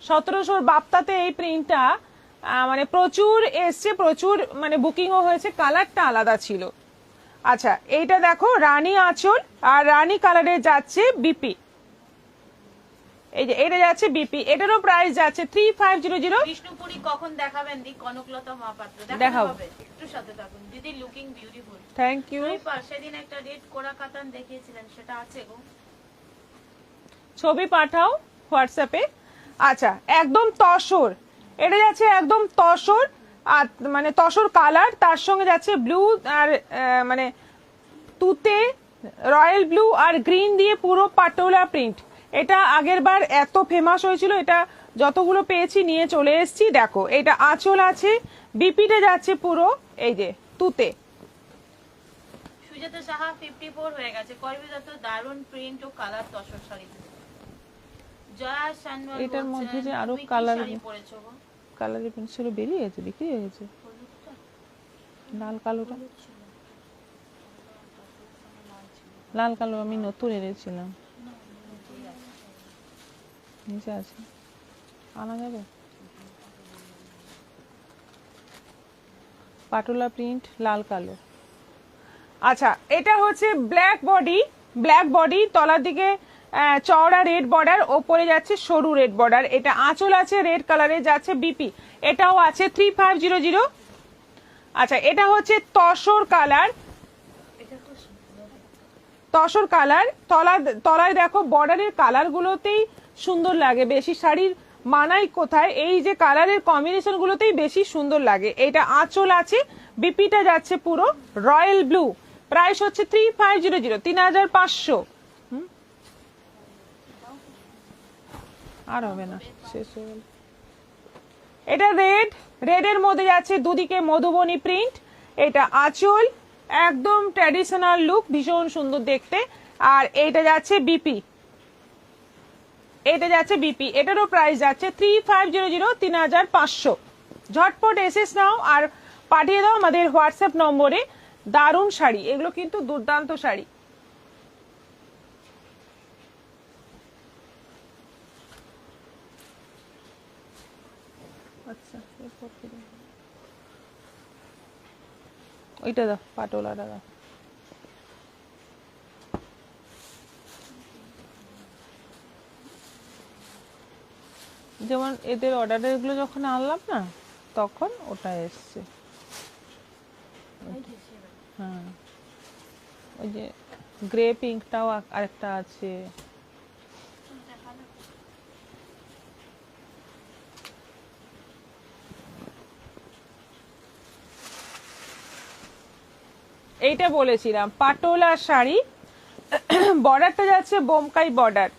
1700 বাপ্তাতে এই প্রিন্টটা মানে প্রচুর এসছে, প্রচুর মানে বুকিংও হয়েছে, কালারটা আলাদা ছিল। আচ্ছা, এইটা দেখো রানী আঁচল আর রানী কালারে যাচ্ছে বিপি, এই যে এটা যাচ্ছে বিপি, এটারও প্রাইস যাচ্ছে 3500। বিষ্ণুপুরি কখন দেখাবেন দি? কনকলতা মহাপাত্র দেখাবো, একটু সাথে থাকুন দিদি। Looking beautiful, thank you. সেদিন একটা রেড কোরা কাতান দেখিয়েছিলেন, সেটা আছে গো? ছবি পাঠাও হোয়াটসঅ্যাপে। আচ্ছা, একদম তসর, এটা যাচ্ছে একদম তসর, আর মানে তসর কালার, তার সঙ্গে যাচ্ছে ব্লু আর মানে তুতে রয়্যাল ব্লু আর গ্রিন দিয়ে পুরো পাটোলা প্রিন্ট, এটা আগের বার এত ফেমাস হয়েছিল, এটা যতগুলো পেয়েছি নিয়ে চলে এসেছি। দেখো এটা আঁচল আছে, বিপিটা যাচ্ছে পুরো এই যে তুতে। সুজাতা সাহা 54 হয়ে গেছে। করবি যত দারুণ প্রিন্ট ও কালার তসর শাড়ি। জয়া সানওয়াল এটার মধ্যে যে আরো তুমি কি কালার শাড়ি পরেছো গো? কালারের পেন্সিল বেরিয়ে গেছে, বিক্রি হয়ে গেছে। হলুদটা? লাল কালোটা, হলুদ ছিল। লাল কালো আমি নতুন এনেছিলাম, না, নিচেই আছে। নিচে আছে, আনা যাবে। পাটোলা প্রিন্ট লাল কালো। আচ্ছা এটা হচ্ছে ব্ল্যাক বডি, ব্ল্যাক বডি, তলার দিকে চওড়া রেড বর্ডার, ওপরে যাচ্ছে সরু রেড বর্ডার। এটা আঁচল আছে রেড কালারে, যাচ্ছে বিপি, এটাও আছে 3500। আচ্ছা এটা হচ্ছে তসর কালার, এটা খুব সুন্দর। তসর কালার। তলায় দেখো বর্ডারের কালার গুলোতেই সুন্দর লাগে, বেশি শাড়ির মানাই কোথায়, এই যে কালারের কম্বিনেশন গুলোতেই বেশি সুন্দর লাগে। এটা আঁচল আছে, বিপিটা যাচ্ছে পুরো রয়্যাল ব্লু। প্রাইস হচ্ছে 3500, 3500। আর হবে না, শেষ হয়ে গেল। এটা রেড, রেডের মধ্যে যাচ্ছে দুদিকে মধুবনী প্রিন্ট। এটা আঁচল, একদম ট্র্যাডিশনাল লুক, ভীষণ সুন্দর দেখতে। আর এইটা যাচ্ছে বিপি, এটা যাচ্ছে বিপি, এটারও প্রাইস যাচ্ছে 3500, 3500। ঝটপট এসএস নাও আর পাঠিয়ে দাও আমাদের হোয়াটসঅ্যাপ নম্বরে। দারুণ শাড়ি, এগুলো কিন্তু দুর্দান্ত শাড়ি। আচ্ছা ওইটা দাও, পাটোলাটা দাও। যেমন এদের অর্ডারের গুলো যখন আনলাম না, তখন ওটা এসছে। হ্যাঁ ওই যে গ্রে পিঙ্কটাও আরেকটা আছে। এইটা বলেছিলাম পাটোলা শাড়ি, বর্ডারটা যাচ্ছে বোমকাই বর্ডার,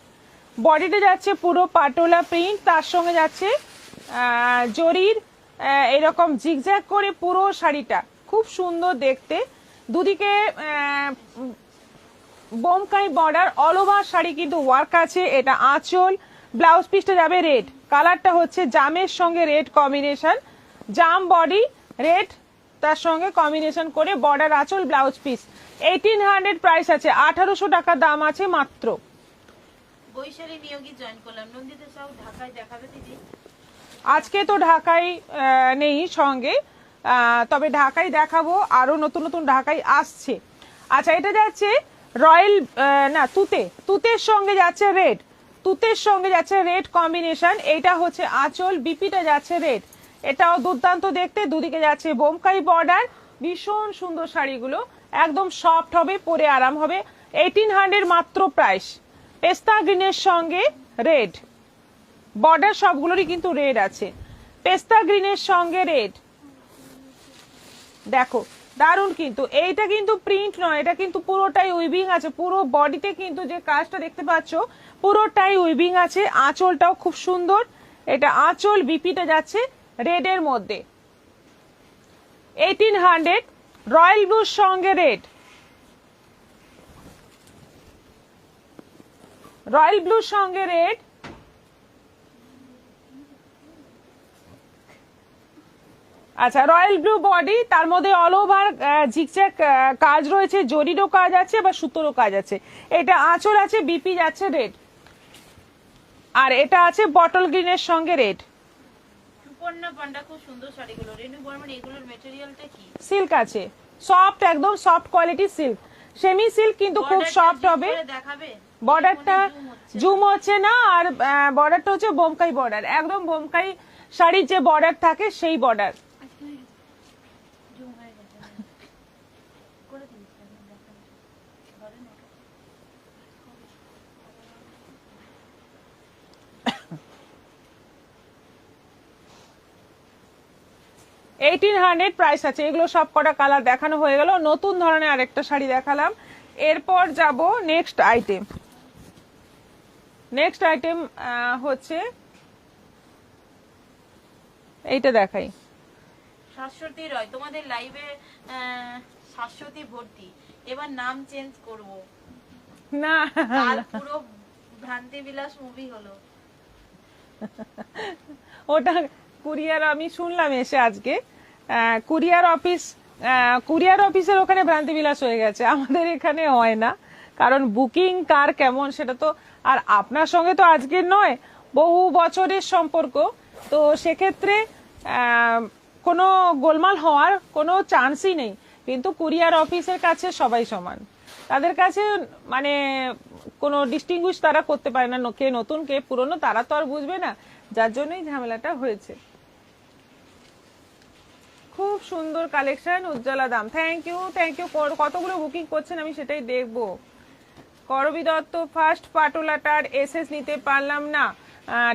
বডিটা যাচ্ছে পুরো পাটোলা প্রিন্ট, তার সঙ্গে যাচ্ছে জরির এরকম জিগজ্যাগ করে পুরো শাড়িটা খুব সুন্দর দেখতে। দুদিকে Bomkai border, all over sari কিন্তু ওয়ার্ক আছে। এটা আঁচল, ব্লাউজ পিসটা যাবে রেড, কালারটা হচ্ছে জামের সঙ্গে রেড কম্বিনেশন, জাম বডি রেড, তার সঙ্গে কম্বিনেশন করে বর্ডার, আঁচল, ব্লাউজ পিস। 1800 প্রাইস আছে, 1800 টাকা দাম আছে মাত্র। বৈশালী নিয়োগী জয়েন করলাম। নন্দিতা সাউ ঢাকায় দেখাবে দিদি? আজকে তো ঢাকায় নেই সঙ্গে, তবে ঢাকায় দেখাবো, আরো নতুন নতুন ঢাকায় আসছে। আচ্ছা এটা যাচ্ছে রয়্যাল না তুতে, তুতের সঙ্গে যাচ্ছে রেড, তুতের সঙ্গে যাচ্ছে রেড কম্বিনেশন। এইটা হচ্ছে আঁচল, বিপিটা যাচ্ছে রেড, এটাও দুর্দান্ত দেখতে। দুদিকে যাচ্ছে বোমকাই বর্ডার, ভীষণ সুন্দর শাড়িগুলো, একদম সফট হবে, পরে আরাম হবে। 1800 মাত্র প্রাইস। পেস্তা গ্রিনের সঙ্গে রেড, বর্ডার সবগুলোরই কিন্তু রেড আছে। পেস্তা গ্রিনের সঙ্গে রেড, দেখো দারুণ কিন্তু। এইটা কিন্তু প্রিন্ট নয়, এটা কিন্তু পুরোটাই উইভিং আছে, পুরো বডিতে কিন্তু যে কাজটা দেখতে পাচ্ছ পুরোটাই উইভিং আছে। আঁচলটাও খুব সুন্দর, এটা আঁচল, বিপিটা যাচ্ছে রেড এর মধ্যে। 1800, রয়্যাল ব্লুর সঙ্গে রেড, রয়্যাল ব্লুর সঙ্গে রেড। আচ্ছা রয়্যাল ব্লু বডি, তার মধ্যে অল ওভার ঝিকঝ্যাক কাজ রয়েছে, জরিরও কাজ আছে বা সুতোরও কাজ আছে। এটা আঁচল আছে, বিপি যাচ্ছে রেড, আর এটা আছে বটল গ্রিনের সঙ্গে রেড। সুপর্ণা পান্ডা খুব সুন্দর শাড়িগুলো। রেনু বর্মন এগুলোর ম্যাটেরিয়ালটা কি? সিল্ক আছে, সফট, একদম soft quality silk, semi silk কিন্তু খুব সফট হবে। দেখাবে? বর্ডারটা জুম হচ্ছে না, আর বর্ডারটা হচ্ছে বোমকাই বর্ডার, একদম বোমকাই শাড়ির যে বর্ডার থাকে সেই বর্ডার। জুম হয়ে গেছে করে দিন ধরে না। 1800 প্রাইস আছে। এগুলো সব কটা কালার দেখানো হয়ে গেল, নতুন ধরনের আরেকটা শাড়ি দেখালাম। এরপর যাব নেক্সট আইটেম। নেক্সট আইটেম হচ্ছে এইটা দেখাই। শাশ্বতী রয়, তোমাদের লাইভে শাশ্বতী ভর্তি, এবার নাম চেঞ্জ করব। না কাল পুরো ভ্রান্তি বিলাস মুভি হলো। ওটা কুরিয়ার, আমি শুনলাম এসে আজকে কুরিয়ার অফিসের ওখানে ভ্রান্তি বিলাস হয়ে গেছে, আমাদের এখানে হয় না, কারণ বুকিং কার কেমন সেটা তো, আর আপনার সঙ্গে তো আজকের নয়, বহু বছরের সম্পর্ক, তো সেক্ষেত্রে কোনো গোলমাল হওয়ার কোনো চান্সই নেই। কিন্তু কুরিয়ার অফিসের কাছে সবাই সমান, তাদের কাছে মানে কোনো ডিস্টিংগুইশ তারা করতে পারে না, কে নতুন কে পুরনো তারা তো আর বুঝবে না, যার জন্যই ঝামেলাটা হয়েছে। খুব সুন্দর কালেকশন, উজ্জ্বলা দাম, থ্যাংক ইউ থ্যাংক ইউ। কতগুলো বুকিং করছেন আমি সেটাই দেখবো। করবি দত্ত, ফার্স্ট পাটোলাটার এসএস নিতে পারলাম না,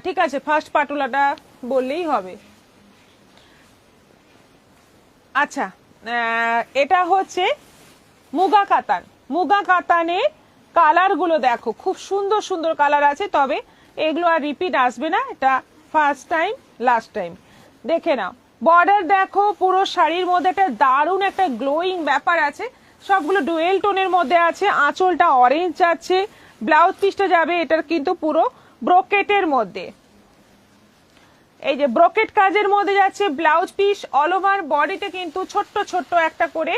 ঠিক আছে ফার্স্ট পাটোলাটা বললেই হবে। আচ্ছা, এটা হচ্ছে মুগা কাতান। মুগা কাতানে কালার গুলো দেখো, খুব সুন্দর সুন্দর কালার আছে, তবে এগুলো আর রিপিট আসবে না, এটা ফার্স্ট টাইম লাস্ট টাইম। দেখে নাও, বর্ডার দেখো, পুরো শাড়ির মধ্যে একটা দারুণ একটা গ্লোয়িং ব্যাপার আছে, সবগুলো ডুয়েল টোনের মধ্যে আছে। আঁচলটা অরেঞ্জ যাচ্ছে, ব্লাউজ পিসটা যাবে এটার কিন্তু পুরো ব্রোকেটের মধ্যে, এই যে ব্রোকেট কাজের মধ্যে যাচ্ছে ব্লাউজ পিস। অল ওভার বডিতে কিন্তু ছোট্ট ছোট্ট একটা করে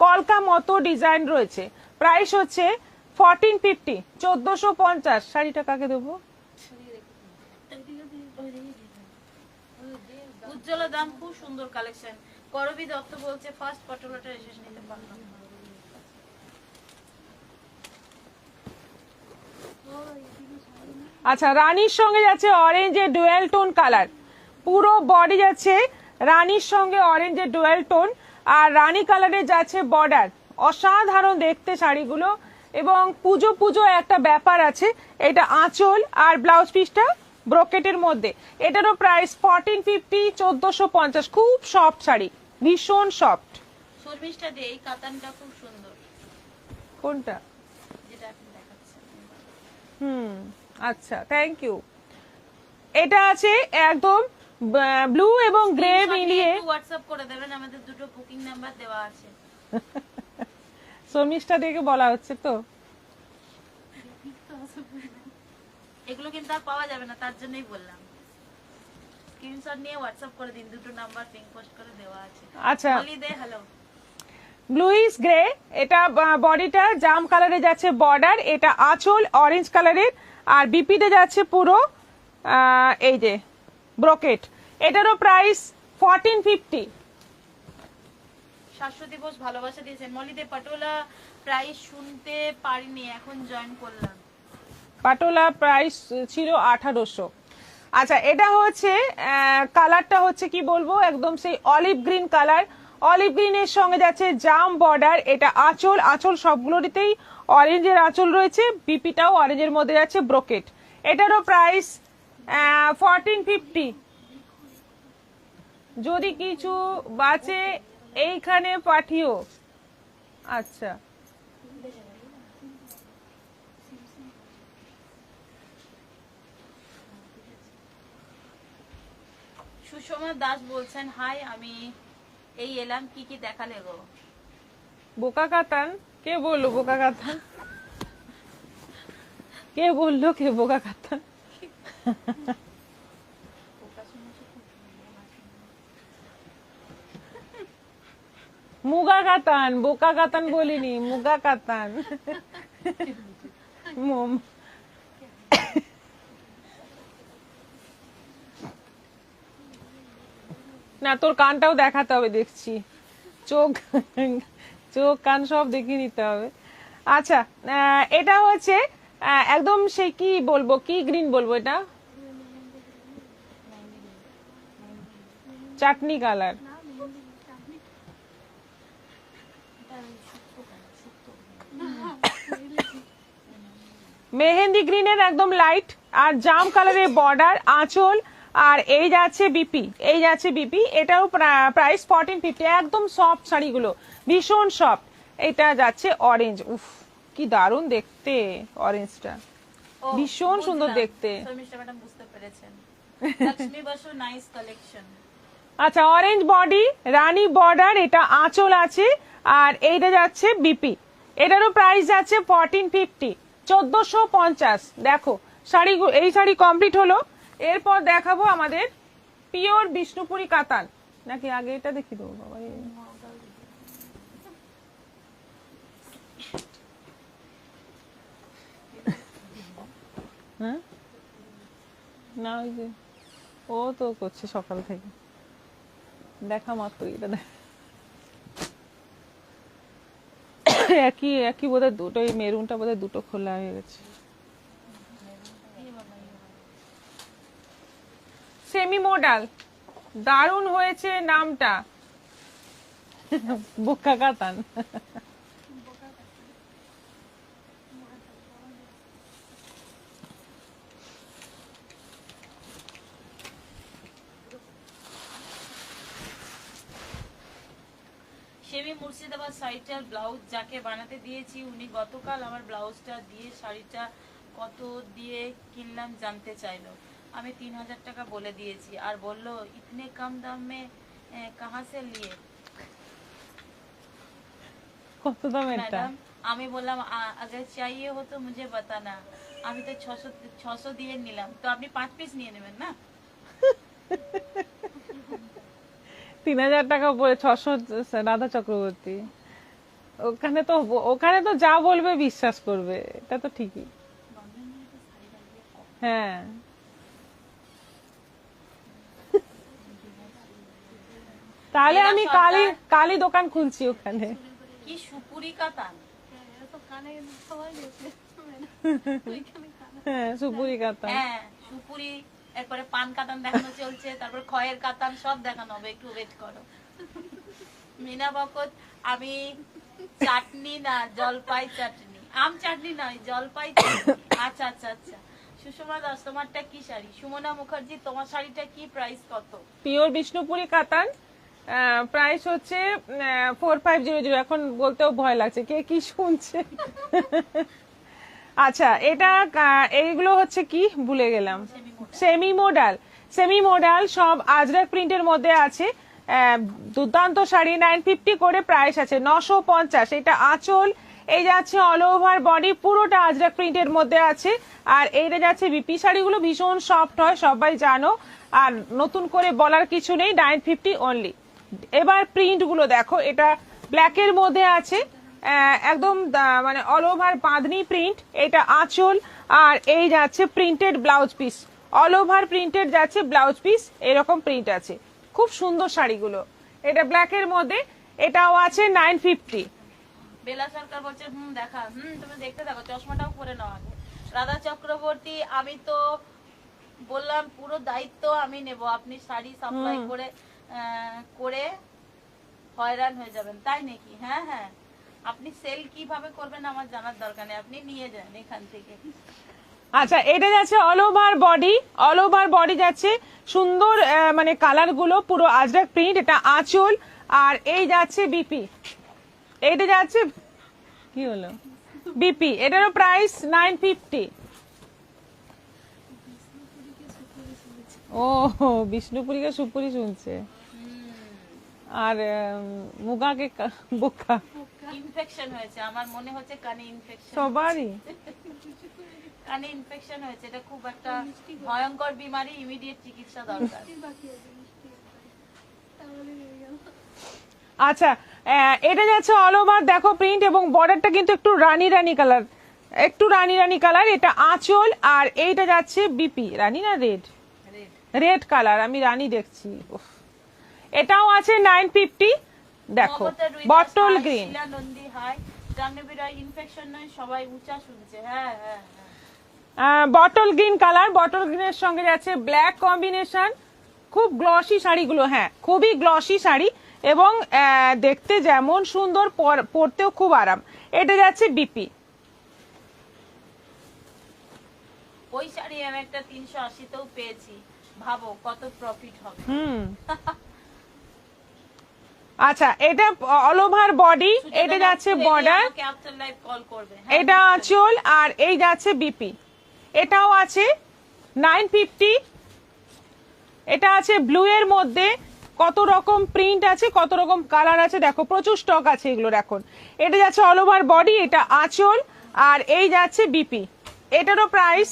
কলকা মতো ডিজাইন রয়েছে। প্রাইস হচ্ছে 1450, 1450। শাড়িটা কাকে দেবো? উজ্জ্বলা দাম, খুব সুন্দর কালেকশন। করবি দত্ত বলছে ফার্স্ট পাটোলাটা এসে নিতে পারলাম। আচ্ছা, রানীর সঙ্গে যাচ্ছে অরেঞ্জের ডুয়েল টোন কালার, পুরো বডি যাচ্ছে রানীর সঙ্গে অরেঞ্জের ডুয়েল টোন, আর রানী কালারে যাচ্ছে বর্ডার। অসাধারণ দেখতে শাড়িগুলো, এবং পুজো পুজো একটা ব্যাপার আছে। এটা আঁচল আর ব্লাউজ পিসটা ব্রোকেটের মধ্যে। এটারও প্রাইস 1450, 1450। খুব সফট শাড়ি, ভীষণ সফট। শর্মিষ্ঠা দে, এই কাতানটা খুব সুন্দর। কোনটা? যেটা আপনি দেখাচ্ছেন। আচ্ছা, থ্যাংক ইউ। এটা আছে একদম ব্লু এবং গ্রে মিলিয়ে। হোয়াটসঅ্যাপ করে দেবেন, আমাদের দুটো বুকিং নাম্বার দেওয়া আছে। শর্মিষ্ঠা দেখে বলা হচ্ছে তো। এগুলো কিন্তু আর পাওয়া যাবে না, তার জন্যই বললাম। স্ক্রিনশট নিয়ে হোয়াটসঅ্যাপ করে দিন, দুটো নাম্বার পিং পোস্ট করে দেওয়া আছে। আচ্ছা, বলি দে হ্যালো। ব্লুইশ গ্রে, এটা বডিটা জাম কালারে যাচ্ছে বর্ডার, এটা আঁচল অরেঞ্জ কালারের, আর বিপিতে যাচ্ছে পুরো এই যে ব্রোকেট। এটারও প্রাইস 1450। শাশ্বতী বোস ভালোবাসা দিয়েছেন। মলিদে পাটোলা প্রাইস শুনতে পারিনি, এখন জয়েন করলাম। পাটোলা প্রাইস ছিল 1800। আচ্ছা, এটা হচ্ছে কালারটা হচ্ছে কি বলবো, একদম সেই অলিভ গ্রিন কালার। অলিভ গ্রিনের সঙ্গে যাচ্ছে জাম বর্ডার, এটা আঁচল, আঁচল সবগুলোতেই অরেঞ্জের আঁচল রয়েছে, বিপিটাও অরেঞ্জের মধ্যে যাচ্ছে ব্রোকেট। এটারও প্রাইস 1450। যদি কিছু বাঁচে এইখানে পাঠিও। আচ্ছা, সুষমা দাস বলছেন হাই, আমি এই এলাম, কি কি দেখালে গো? বোকা কাতান, কে বললো বোকা কাতান? কে বললো কে বোকা কাতান? মুগা কাতান, বোকা কাতান বলিনি, মুগা কাতান। না, তোর কানটাও দেখাতে হবে দেখছি, চোখ চোখ কান সব দেখিয়ে নিতে হবে। আচ্ছা, এটা হচ্ছে একদম সেই কি বলবো, কি গ্রিন বলবো, এটা চাটনি কালার, মেহেন্দি গ্রিনের একদম লাইট, আর জাম কালারের বর্ডার, আঁচল, আর এই যাচ্ছে বিপি, এই যাচ্ছে বিপি। এটাও প্রাইস 1450। একদম সফট শাড়িগুলো, ভীষণ সফট। এটা যাচ্ছে অরেঞ্জ, উফ কি দারুণ দেখতে অরেঞ্জটা। ও, ভীষণ সুন্দর বুঝলাম। দেখতে। শর্মিষ্ঠা ম্যাডাম বুঝতে পেরেছেন। Lakshmi Basu nice collection. আচ্ছা, অরেঞ্জ বডি, রানী বর্ডার, এটা আঁচল আছে, আর এইটা যাচ্ছে বিপি। এটারও প্রাইস যাচ্ছে 1450, 1450। দেখো শাড়ি, এই শাড়ি কমপ্লিট হলো। এরপর দেখাবো আমাদের পিওর বিষ্ণুপুরি কাতান, নাকি আগে এটা দেখি দেবো বাবা? হ্যাঁ, না ওই যে ও তো করছে সকাল থেকে, দেখা মাত্র এটা দেখ। একই একই বোধহয় দুটো, এই মেরুনটা বোধহয় দুটো খোলা হয়ে গেছে। সেমি মডাল, দারুণ হয়েছে নামটা, বোকা কাতান। সেমি মুর্শিদাবাদ শাড়িটার ব্লাউজ যাকে বানাতে দিয়েছি উনি গতকাল আমার ব্লাউজটা দিয়ে শাড়িটা কত দিয়ে কিনলাম জানতে চাইলো। আমি 3000 টাকা বলে দিয়েছি আর বলল ইতনে কম দাম মে কাহা সে লিয়ে কত দাম এটা? ম্যাডাম। আমি বললাম আগে চাইয়ে হো তো মুঝে বাতানা। আমি তো 600 দিয়ে নিলাম, তো আপনি 5 পিস নিয়ে নেবেন না। 3000 টাকা পরে 600, রাধা চক্রবর্তী। ওখানে তো যা বলবে বিশ্বাস করবে, এটা তো ঠিকই। হ্যাঁ, তাহলে আমি কালই দোকান খুলছি ওখানে। কি সুপুরি কাতান। হ্যাঁ, সুপুরি কাতান। হ্যাঁ সুপুরি, এরপরে পান কাতান দেখানো চলছে, তারপর খয়ের কাতান সব দেখানো হবে, একটু ওয়েট করো। মিনা বকত, আমি চাটনি না জলপাই চাটনি, আম চাটনি নয় জলপাই চাটনি। আচ্ছা আচ্ছা আচ্ছা। সুষমা দাস তোমারটা কি শাড়ি? সুমনা মুখার্জি তোমার শাড়িটা কি প্রাইস কত? পিওর বিষ্ণুপুরি কাতান, প্রাইস হচ্ছে 4500। এখন বলতেও ভয় লাগছে, কে কি শুনছে। আচ্ছা, এটা এইগুলো হচ্ছে কি ভুলে গেলাম। সেমি মডাল, সেমি মডাল সব আজরাক প্রিন্টের মধ্যে আছে। দুর্দান্ত শাড়ি, 950 করে প্রাইস আছে, 950। এটা আঁচল, এই যাচ্ছে অল ওভার বডি, পুরোটা আজরাক প্রিন্টের মধ্যে আছে। আর এইটা যাচ্ছে বিপি। শাড়িগুলো ভীষণ সফট হয়, সবাই জানো, আর নতুন করে বলার কিছু নেই, 950 অনলি। এবার প্রিন্ট গুলো দেখো, এটা ব্ল্যাকের মধ্যে আছে, একদম মানে অল ওভার বাঁধনি প্রিন্ট। এটা আঁচল, আর এই যাচ্ছে printed blouse piece, all over printed যাচ্ছে ব্লাউজ পিস, এরকম প্রিন্ট আছে। খুব সুন্দর শাড়িগুলো। এটা ব্ল্যাকের মধ্যে, এটাও আছে 950। বেলা সরকার বলছে দেখা, তুমি দেখতে থাকো, চশমাটাও পরে নাও আগে। রাধা চক্রবর্তী, আমি তো বললাম পুরো দায়িত্ব আমি নেব, আপনি শাড়ি সাপ্লাই করে হয়রান হয়ে যাবেন, তাই নাকি? হ্যাঁ হ্যাঁ, আপনি সেল কিভাবে করবেন আমার জানার দরকার নেই, আপনি নিয়ে যান এখান থেকে। আচ্ছা, এটা যাচ্ছে all over body, all over body যাচ্ছে সুন্দর, মানে কালার গুলো পুরো আজরাক প্রিন্ট। এটা আঁচল, আর এই যাচ্ছে বিপি। এইটা যাচ্ছে কি হলো বিপি, এটারও প্রাইস 950। ও, বিষ্ণুপুরীকে সুপুরি শুনছে, আর মুগাকে বোকা। ইনফেকশন হয়েছে, আমার মনে হচ্ছে কানে ইনফেকশন, সবারই কানে ইনফেকশন হয়েছে। এটা খুব একটা ভয়ঙ্কর বিমারি, ইমিডিয়েট চিকিৎসা দরকার। আচ্ছা, এটা যাচ্ছে অল ওভার দেখো প্রিন্ট, এবং বর্ডারটা কিন্তু একটু রানী রানী কালার, একটু রানী রানী কালার। এটা আঁচল, আর এইটা যাচ্ছে বিপি। রানী না রেড, রেড কালার, আমি রানী দেখছি। এটাও আছে 950। দেখো bottle green, Nandi hi, Jahnavi Roy infection নয়, সবাই উঁচা শুনছে। হ্যাঁ হ্যাঁ, বটল গ্রিন কালার, বটল গ্রিনের সঙ্গে যাচ্ছে ব্ল্যাক কম্বিনেশন। খুব গ্লসি শাড়িগুলো, হ্যাঁ খুবই গ্লসি শাড়ি, এবং দেখতে যেমন সুন্দর, পরতেও খুব আরাম। এটা যাচ্ছে বিপি। ওই শাড়ি আমি একটা 380-তেও পেয়েছি, ভাবো কত প্রফিট হবে। আচ্ছা, এটা অল ওভার বডি, এটা যাচ্ছে বর্ডার, ক্যাপচার লাইভ কল করবে। এটা আঁচল, আর এই যাচ্ছে বিপি। এটাও আছে 950। এটা আছে ব্লু এর মধ্যে, কত রকম প্রিন্ট আছে, কত রকম কালার আছে, দেখো প্রচুর স্টক আছে এগুলোর এখন। এটা যাচ্ছে অল ওভার বডি, এটা আঁচল, আর এই যাচ্ছে বিপি। এটারও প্রাইস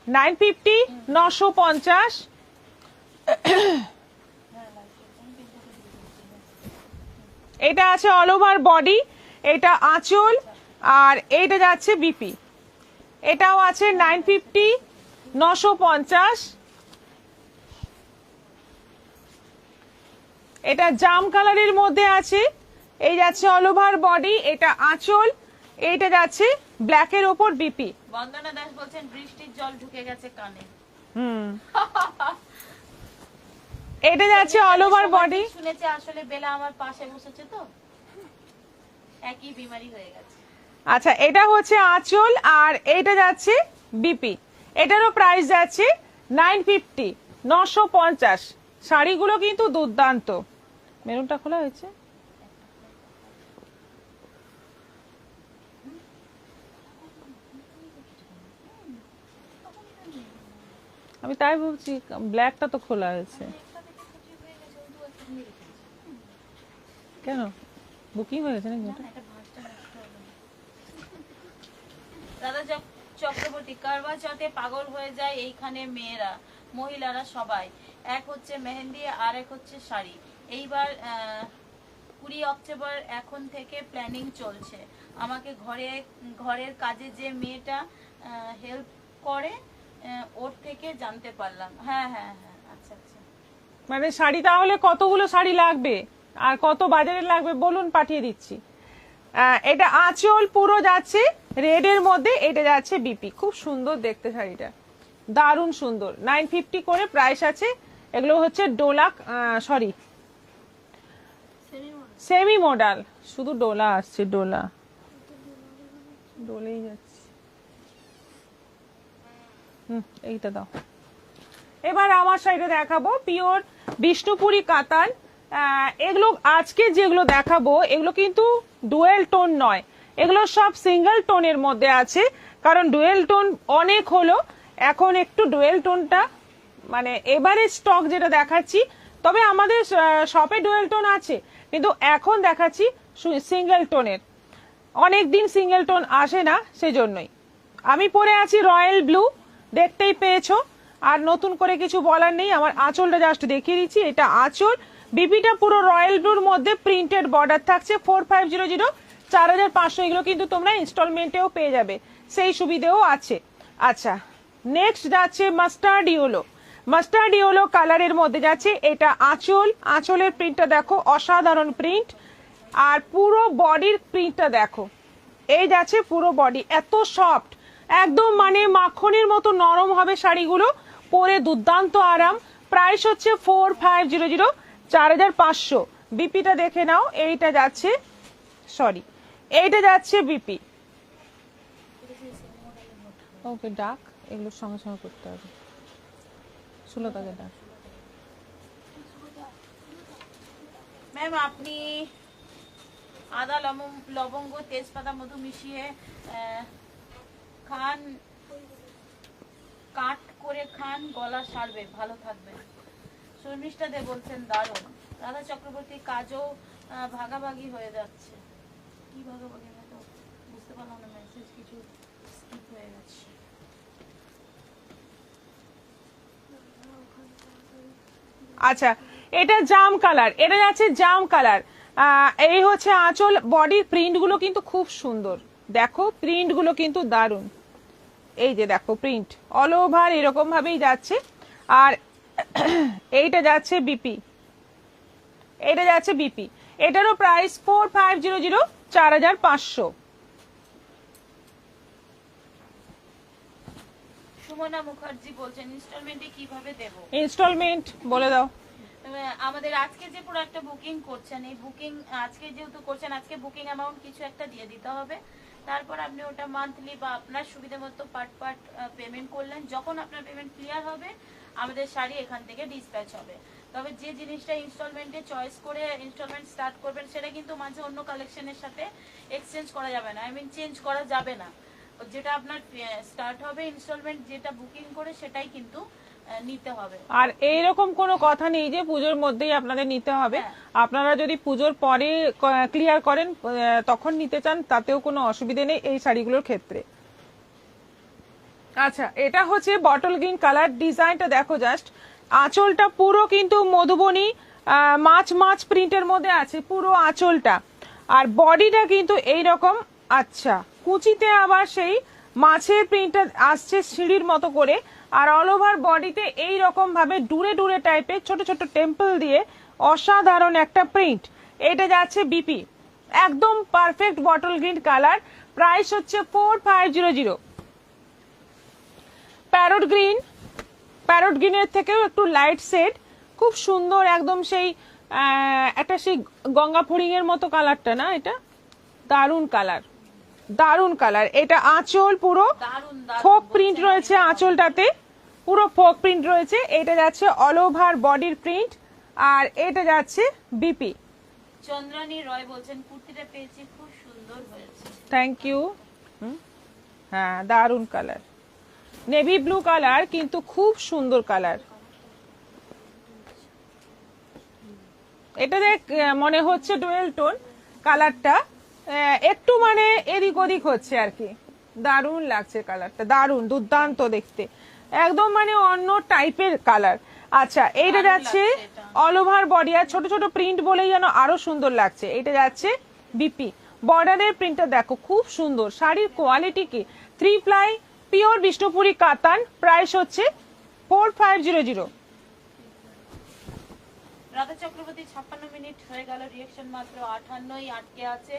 950, 950। এটা আছে অল ওভার বডি, এটা আঁচল, আর এইটা যাচ্ছে বিপি। এটাও আছে 950, 950। এটা জাম কালারের মধ্যে আছে, এই যাচ্ছে অল ওভার বডি, এটা আঁচল, এইটা যাচ্ছে ব্ল্যাকের ওপর বিপি। বন্দনা দাস বলছেন বৃষ্টির জল ঢুকে গেছে কানে। এটা যাচ্ছে অল ওভার বডি। শুনেছে আসলে বেলা আমার পাশে বসেছে তো একই বিমারি হয়ে গেছে। আচ্ছা, এটা হচ্ছে আঁচল, আর এইটা যাচ্ছে বিপি। এটারও প্রাইস যাচ্ছে 950, 950। শাড়িগুলো কিন্তু দুর্দান্ত। মেরুনটা খোলা হয়েছে। আমি তাই বলছি, ব্ল্যাকটা তো খোলা হয়েছে। কেন, বুকিং হয়ে গেছে নাকি ওটা? দাদা চক্রবর্তী, কারবা চৌথে পাগল হয়ে যায় এইখানে মেয়েরা, মহিলারা সবাই। এক হচ্ছে মেহেন্দি আর এক হচ্ছে শাড়ি। এইবার 20 অক্টোবর এখন থেকে প্ল্যানিং চলছে। আমাকে ঘরের কাজে যে মেয়েটা হেল্প করে ওর থেকে জানতে পারলাম। হ্যাঁ হ্যাঁ হ্যাঁ, আচ্ছা আচ্ছা। মানে শাড়ি তাহলে কতগুলো শাড়ি লাগবে আর কত বাজারে লাগবে বলুন, পাঠিয়ে দিচ্ছি। এটা আঁচল পুরো যাচ্ছে রেড এর মধ্যে, এটা যাচ্ছে বিপি। খুব সুন্দর দেখতে শাড়িটা, দারুণ সুন্দর। 950 করে প্রাইস আছে। এগুলো হচ্ছে ডোলা, সরি সেমি মডেল, শুধু ডোলা আসছে, ডোলা ডোলেই যাচ্ছে। এইটা দাও। এবার আমার শাড়িটা দেখাবো পিওর বিষ্ণুপুরি কাতান। এগুলো আজকে যেগুলো দেখাবো এগুলো কিন্তু ডুয়েল টোন নয়, এগুলো সব সিঙ্গেল টোনের মধ্যে আছে। কারণ ডুয়েল টোন অনেক হলো, এখন একটু ডুয়েল টোনটা মানে এবারে স্টক যেটা দেখাচ্ছি, তবে আমাদের শপে ডুয়েল টোন আছে, কিন্তু এখন দেখাচ্ছি সিঙ্গেল টোনের। অনেক দিন সিঙ্গেল টোন আসে না, সেজন্যই। আমি পরে আছি রয়্যাল ব্লু, দেখতেই পেয়েছো, আর নতুন করে কিছু বলার নেই। আমার আঁচলটা জাস্ট দেখিয়ে দিচ্ছি, এটা আঁচল। বিপিটা পুরো রয়্যাল ব্লুর মধ্যে প্রিন্টেড বর্ডার থাকছে। 4500, 4500। এগুলো কিন্তু তোমরা ইনস্টলমেন্টেও পেয়ে যাবে, সেই সুবিধেও আছে। আচ্ছা, নেক্সট যাচ্ছে মাস্টার্ড ইয়েলো। মাস্টার্ড ইয়েলো কালারের মধ্যে যাচ্ছে, এটা আঁচল। আঁচলের প্রিন্টটা দেখো, অসাধারণ প্রিন্ট। আর পুরো বডির প্রিন্টটা দেখো, এই যাচ্ছে পুরো বডি, এত সফট, একদম মানে মাখনের মতো নরম হবে শাড়িগুলো, পরে দুর্দান্ত আরাম। প্রাইস হচ্ছে 4500, 4500। বিপিটা দেখে নাও, এইটা যাচ্ছে, সরি এইটা যাচ্ছে বিপি। ওকে, ডাক এগুলোর সঙ্গে সঙ্গে করতে হবে। 16 টাকা ডাক। ম্যাম আপনি আদা লবঙ্গ তেজপাতা মধু মিশিয়ে খান, কাট করে খান, গলা সারবে, ভালো থাকবে। শর্মিষ্ঠা দে বলছেন দারুণ। রাধা চক্রবর্তী, কাজও ভাগাভাগি হয়ে যাচ্ছে। কি ভাগাভাগি, আমি তো বুঝতে পারলাম না, মেসেজ কিছু স্কিপ হয়ে গেছে। আচ্ছা, এটা জাম কালার, এটা যাচ্ছে জাম কালার। এই হচ্ছে আঁচল। বডির প্রিন্ট গুলো কিন্তু খুব সুন্দর, দেখো প্রিন্ট গুলো কিন্তু দারুণ। এই যে দেখো প্রিন্ট অল ওভার এরকম ভাবেই যাচ্ছে। আর এইটা যাচ্ছে বিপি, এটা যাচ্ছে বিপি। এটারও প্রাইস 4500, 4500। সুমনা মুখার্জি বলছেন ইনস্টলমেন্টে কিভাবে দেব? ইনস্টলমেন্ট বলে দাও। আমাদের আজকে যে পুরো একটা বুকিং করছেন, এই বুকিং আজকে যেহেতু করছেন, আজকে বুকিং অ্যামাউন্ট কিছু একটা দিয়ে দিতে হবে। তারপর আপনি ওটা মান্থলি বা আপনার সুবিধা মতো পার্ট পার্ট পেমেন্ট করলেন। যখন আপনার পেমেন্ট ক্লিয়ার হবে, আমাদের শাড়ি এখান থেকে ডিসপ্যাচ হবে। তবে যে জিনিসটা ইনস্টলমেন্টে চয়েস করে ইনস্টলমেন্ট স্টার্ট করবেন, সেটা কিন্তু মাঝে অন্য কালেকশনের সাথে এক্সচেঞ্জ করা যাবে না, চেঞ্জ করা যাবে না। যেটা আপনার স্টার্ট হবে ইনস্টলমেন্ট যেটা বুকিং করে সেটাই কিন্তু নিতে হবে। আর এইরকম কোনো কথা নেই যে পুজোর মধ্যেই আপনাদের নিতে হবে, আপনারা যদি পুজোর পরে ক্লিয়ার করেন তখন নিতে চান তাতেও কোনো অসুবিধা নেই এই শাড়িগুলোর ক্ষেত্রে। আচ্ছা, এটা হচ্ছে বটল গ্রিন কালার, ডিজাইনটা দেখো জাস্ট, আঁচলটা পুরো কিন্তু মধুবনী মাছ মাছ প্রিন্টের মধ্যে আছে পুরো আঁচলটা, আর বডিটা কিন্তু এইরকম। আচ্ছা, কুচিতে আবার সেই মাছের প্রিন্টটা আসছে সিঁড়ির মতো করে, আর অল ওভার বডিতে এইরকম ভাবে ডুরে ডুরে টাইপের ছোট ছোট টেম্পল দিয়ে অসাধারণ একটা প্রিন্ট। এটা যাচ্ছে বিপি, একদম perfect bottle green colour, price হচ্ছে 4500। প্যারট গ্রিন, প্যারট গ্রিনের থেকেও একটু লাইট শেড, খুব সুন্দর একদম সেই একটা সেই গঙ্গা ফড়িং এর মতো কালারটা না, এটা দারুন কালার, দারুন কালার। এটা আঁচল পুরো ফোক প্রিন্ট রয়েছে, আঁচলটাতে পুরো ফোক প্রিন্ট রয়েছে। এটা যাচ্ছে অল ওভার বডির প্রিন্ট, আর এটা যাচ্ছে বিপি। চন্দ্রানী রয় বলছেন কুর্তিটা পেয়েছি, খুব সুন্দর হয়েছে। Thank you. হ্যাঁ, দারুন কালার, নেভি ব্লু কালার, কিন্তু খুব সুন্দর কালার। এটা দেখ মনে হচ্ছে ডুয়েল টোন কালারটা, একটু মানে এদিক ওদিক হচ্ছে আর কি। দারুণ লাগছে কালারটা, দারুণ দুর্দান্ত দেখতে, একদম মানে অন্য টাইপের কালার। আচ্ছা, এইটা যাচ্ছে অল ওভার বডি, আর ছোট ছোট প্রিন্ট বলেই যেন আরো সুন্দর লাগছে। এটা যাচ্ছে বিপি, বর্ডারের প্রিন্টটা দেখো খুব সুন্দর, শাড়ির কোয়ালিটি কি, 3 প্লাই পিওর বিষ্ণুপুরি কাতান, প্রাইস হচ্ছে 4500। রাধা চক্রবর্তী 56 মিনিট হয়ে গেল, রিঅ্যাকশন মাত্র 58ই আটকে আছে,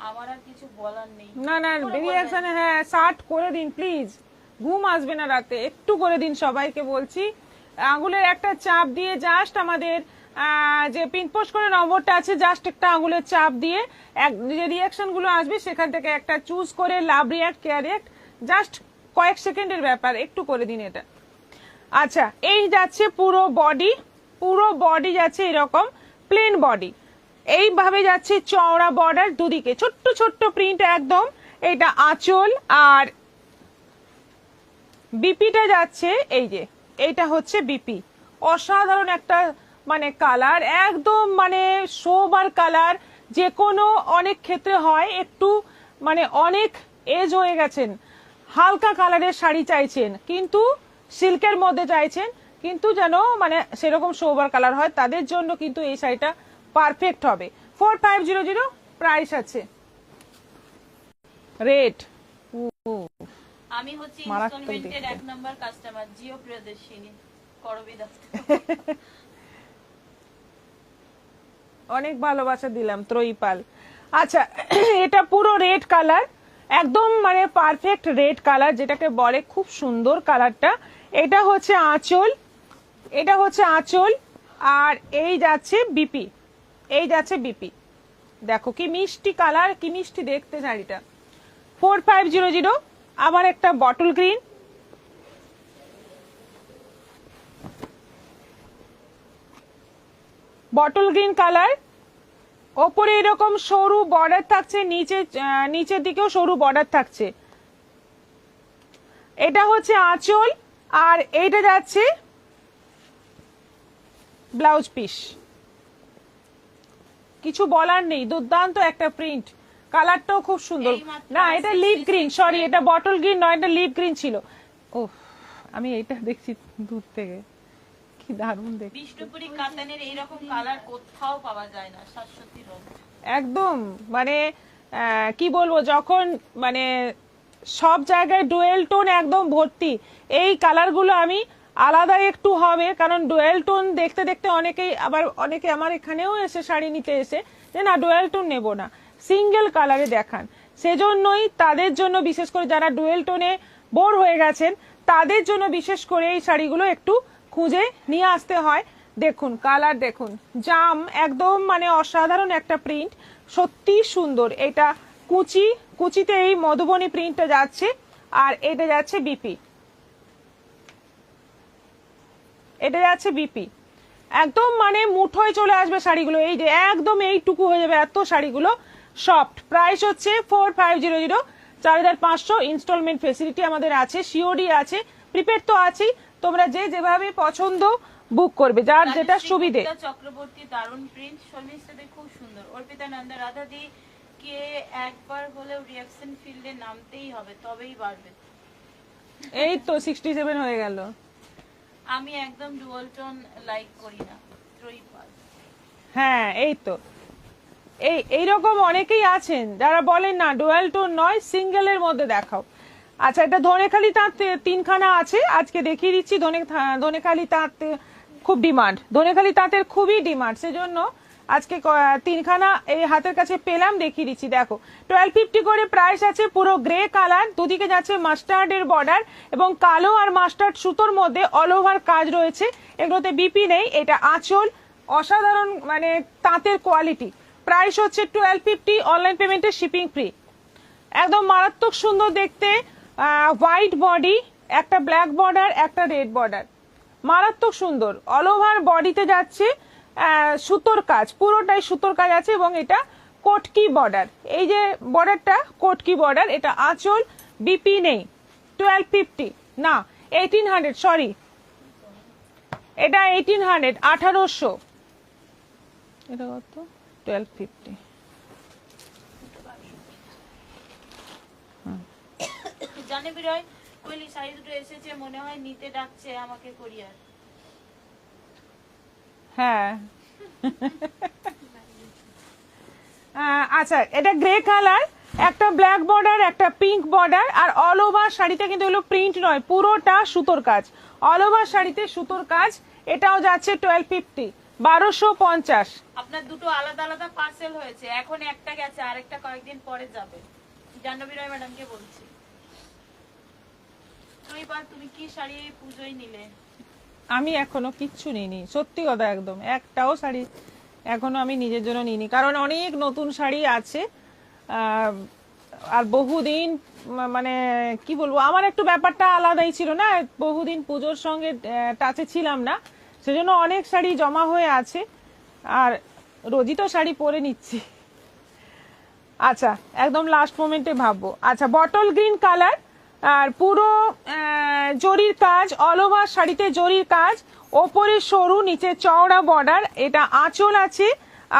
আমার আর কিছু বলার নেই। না না, রিঅ্যাকশনে হ্যাঁ 60 করে দিন প্লিজ, ঘুম আসবে না রাতে, একটু করে দিন সবাইকে বলছি। আঙুলের একটা চাপ দিয়ে জাস্ট আমাদের যে পিন পোস্ট করে নম্বরটা আছে, জাস্ট একটা আঙুলের চাপ দিয়ে যে রিঅ্যাকশন গুলো আসবে সেখান থেকে একটা চুজ করে লাভ রিঅ্যাক্ট, কেয়ার রিঅ্যাক্ট, জাস্ট কয়েক সেকেন্ডের ব্যাপার, একটু করে দিন এটা। আচ্ছা, এই যাচ্ছে পুরো বডি, পুরো বডি যাচ্ছে এরকম প্লেন বডি, এইভাবে যাচ্ছে চওড়া বর্ডার, দুদিকে ছোট্ট ছোট্ট প্রিন্ট একদম। এটা আঁচল, আর বিপিটা যাচ্ছে এই যে, এইটা হচ্ছে বিপি, অসাধারণ একটা মানে কালার, একদম মানে সোবার কালার। যে কোনো অনেক ক্ষেত্রে হয় একটু মানে অনেক এজ হয়ে গেছেন, হালকা কালারের শাড়ি চাইছেন কিন্তু সিল্কের মধ্যে চাইছেন, কিন্তু যেন মানে সেরকম সোবার কালার হয়, তাদের জন্য কিন্তু এই শাড়িটা পারফেক্ট হবে। 4500 প্রাইস আছে। রেট, আমি হচ্ছে ইনস্টলমেন্টের 1 নাম্বার কাস্টমার, জিও প্রিয়দর্শিনী করবি দত্ত। অনেক ভালোবাসা দিলাম ত্রয়ীপাল। আচ্ছা, এটা পুরো রেড কালার, একদম মানে পারফেক্ট রেড কালার যেটাকে বলে, খুব সুন্দর কালারটা। এটা হচ্ছে আঁচল, এটা হচ্ছে আঁচল, আর এই যাচ্ছে বিপি, এই যাচ্ছে বিপি। দেখো কি মিষ্টি কালার, কি মিষ্টি দেখতে শাড়িটা। 4500। আবার একটা bottle green, bottle green colour, ওপরে এরকম সরু বর্ডার থাকছে, নিচের দিকেও সরু বর্ডার থাকছে। এটা হচ্ছে আঁচল, আর এইটা যাচ্ছে ব্লাউজ পিস। কিছু বলার নেই, দুর্দান্ত একটা প্রিন্ট, কালারটাও খুব সুন্দর। না, এটা লিপ গ্রিন, সরি এটা বটল গ্রিন নয়, এটা লিপ গ্রিন ছিল। ওহ, আমি এইটা দেখছি দূর থেকে, কি দারুণ দেখতে। বিষ্ণুপুরি কাতানের এইরকম কালার কোথাও পাওয়া যায় না, শাশ্বতী রং একদম মানে কি বলবো, যখন মানে সব জায়গায় ডুয়েল টোন একদম ভর্তি, এই কালারগুলো আমি আলাদা একটু হবে, কারণ ডুয়েল টোন দেখতে দেখতে অনেকেই আবার অনেকে আমার এখানেও এসে শাড়ি নিতে এসে যে না ডুয়েল টোন নেবো না, সিঙ্গেল কালারে দেখান। সেজন্যই তাদের জন্য বিশেষ করে যারা ডুয়েল টোনে বোর হয়ে গেছেন তাদের জন্য বিশেষ করে এই শাড়িগুলো একটু খুঁজে নিয়ে আসতে হয়। দেখুন কালার, দেখুন জাম, একদম মানে অসাধারণ একটা প্রিন্ট, সত্যি সুন্দর। এটা কুচি, কুচিতে এই মধুবনী প্রিন্টটা যাচ্ছে, আর এটা যাচ্ছে বিপি, এটা যাচ্ছে বিপি। একদম মানে মুঠোয় চলে আসবে শাড়িগুলো, এই যে একদম এইটুকু হয়ে যাবে এত শাড়িগুলো সফট। প্রাইস হচ্ছে 4500। 4,500 ইনস্টলমেন্ট ফেসিলিটি আমাদের আছে, সিওডি আছে, প্রিপেড তো আছেই। তোমরা যে যেভাবে পছন্দ বুক করবে, যার যেটা সুবিধে। চক্রবর্তী দারুণ প্রিন্ট, শর্মিষ্ঠাতে খুব সুন্দর। অর্পিতা নন্দা রাধাদি কে একবার হলেও রিঅ্যাকশন ফিল্ডে নামতেই হবে, তবেই বাড়বে। এই তো 67 হয়ে গেল। আমি একদম ডুয়াল টোন লাইক করি না, ত্রয়ীপাল। হ্যাঁ এই তো এইরকম অনেকেই আছেন যারা বলেন না ডুয়াল টোন নয়, সিঙ্গেলের মধ্যে দেখাও। আচ্ছা, এটা ধনেখালি তাঁত 3খানা আছে, আজকে দেখিয়ে দিচ্ছি। ধনেখালি তাঁত খুব ডিমান্ড, ধনেখালি তাঁতের খুবই ডিমান্ড, সেজন্য আজকে 3খানা এই হাতের কাছে পেলাম, দেখিয়ে দিচ্ছি। দেখো 1250 করে প্রাইস আছে। পুরো গ্রে কালার, দুদিকে যাচ্ছে মাস্টার্ডের বর্ডার এবং কালো আর মাস্টার্ড সুতোর মধ্যে অল ওভার কাজ রয়েছে। এগুলোতে বিপি নেই। এটা আঁচল, অসাধারণ মানে তাঁতের কোয়ালিটি। প্রাইস হচ্ছে 1250, অনলাইন পেমেন্টে শিপিং ফ্রি। একদম মারাত্মক সুন্দর দেখতে, হোয়াইট বডি, একটা ব্ল্যাক বর্ডার, একটা রেড বর্ডার, মারাত্মক সুন্দর। অল ওভার বডিতে যাচ্ছে সুতোর কাজ, পুরোটাই সুতোর কাজ আছে এবং এটা কোটকি বর্ডার। এই যে বর্ডারটা কোটকি বর্ডার, এটা আঁচল, বিপি নেই। 1250 না 1800, সরি এটা 1800, 1800। এটা কত? 1250। জানে বিরয় কোহলি শাড়ি দুটো এসেছে, মনে হয় নিতে ডাকছে আমাকে কোরিয়ার। হ্যাঁ আচ্ছা, এটা গ্রে কালার, একটা ব্ল্যাক বর্ডার, একটা পিঙ্ক বর্ডার, আর অল ওভার শাড়িতে কিন্তু এগুলো প্রিন্ট নয়, পুরোটা সুতোর কাজ। অল ওভার শাড়িতে সুতোর কাজ। এটাও যাচ্ছে 1250, 1250। আপনার দুটো আলাদা আলাদা পার্সেল হয়েছে, এখন একটা গেছে, আরেকটা কয়েকদিন পরে যাবে। জাহ্নবী রায় ম্যাডামকে বলছি। ত্রয়ীপাল তুমি কি শাড়ি পুজোয় নিলে? আমি এখনো কিচ্ছু নিইনি, সত্যি কথা, একদম একটাও শাড়ি এখনো আমি নিজের জন্য নিইনি, কারণ অনেক নতুন শাড়ি আছে। আর বহুদিন মানে কি বলবো, আমার একটু ব্যাপারটা আলাদাই ছিল না, বহুদিন পুজোর সঙ্গে টাচে ছিলাম না, সেজন্য অনেক শাড়ি জমা হয়ে আছে, আর রোজই তো শাড়ি পরে নিচ্ছি। আচ্ছা, একদম লাস্ট মোমেন্টে ভাববো। আচ্ছা, বটল গ্রিন কালার, আর পুরো জরির কাজ, অল ওভার শাড়িতে জরির কাজ, ওপরে সরু, নিচে চওড়া বর্ডার। এটা আঁচল আছে,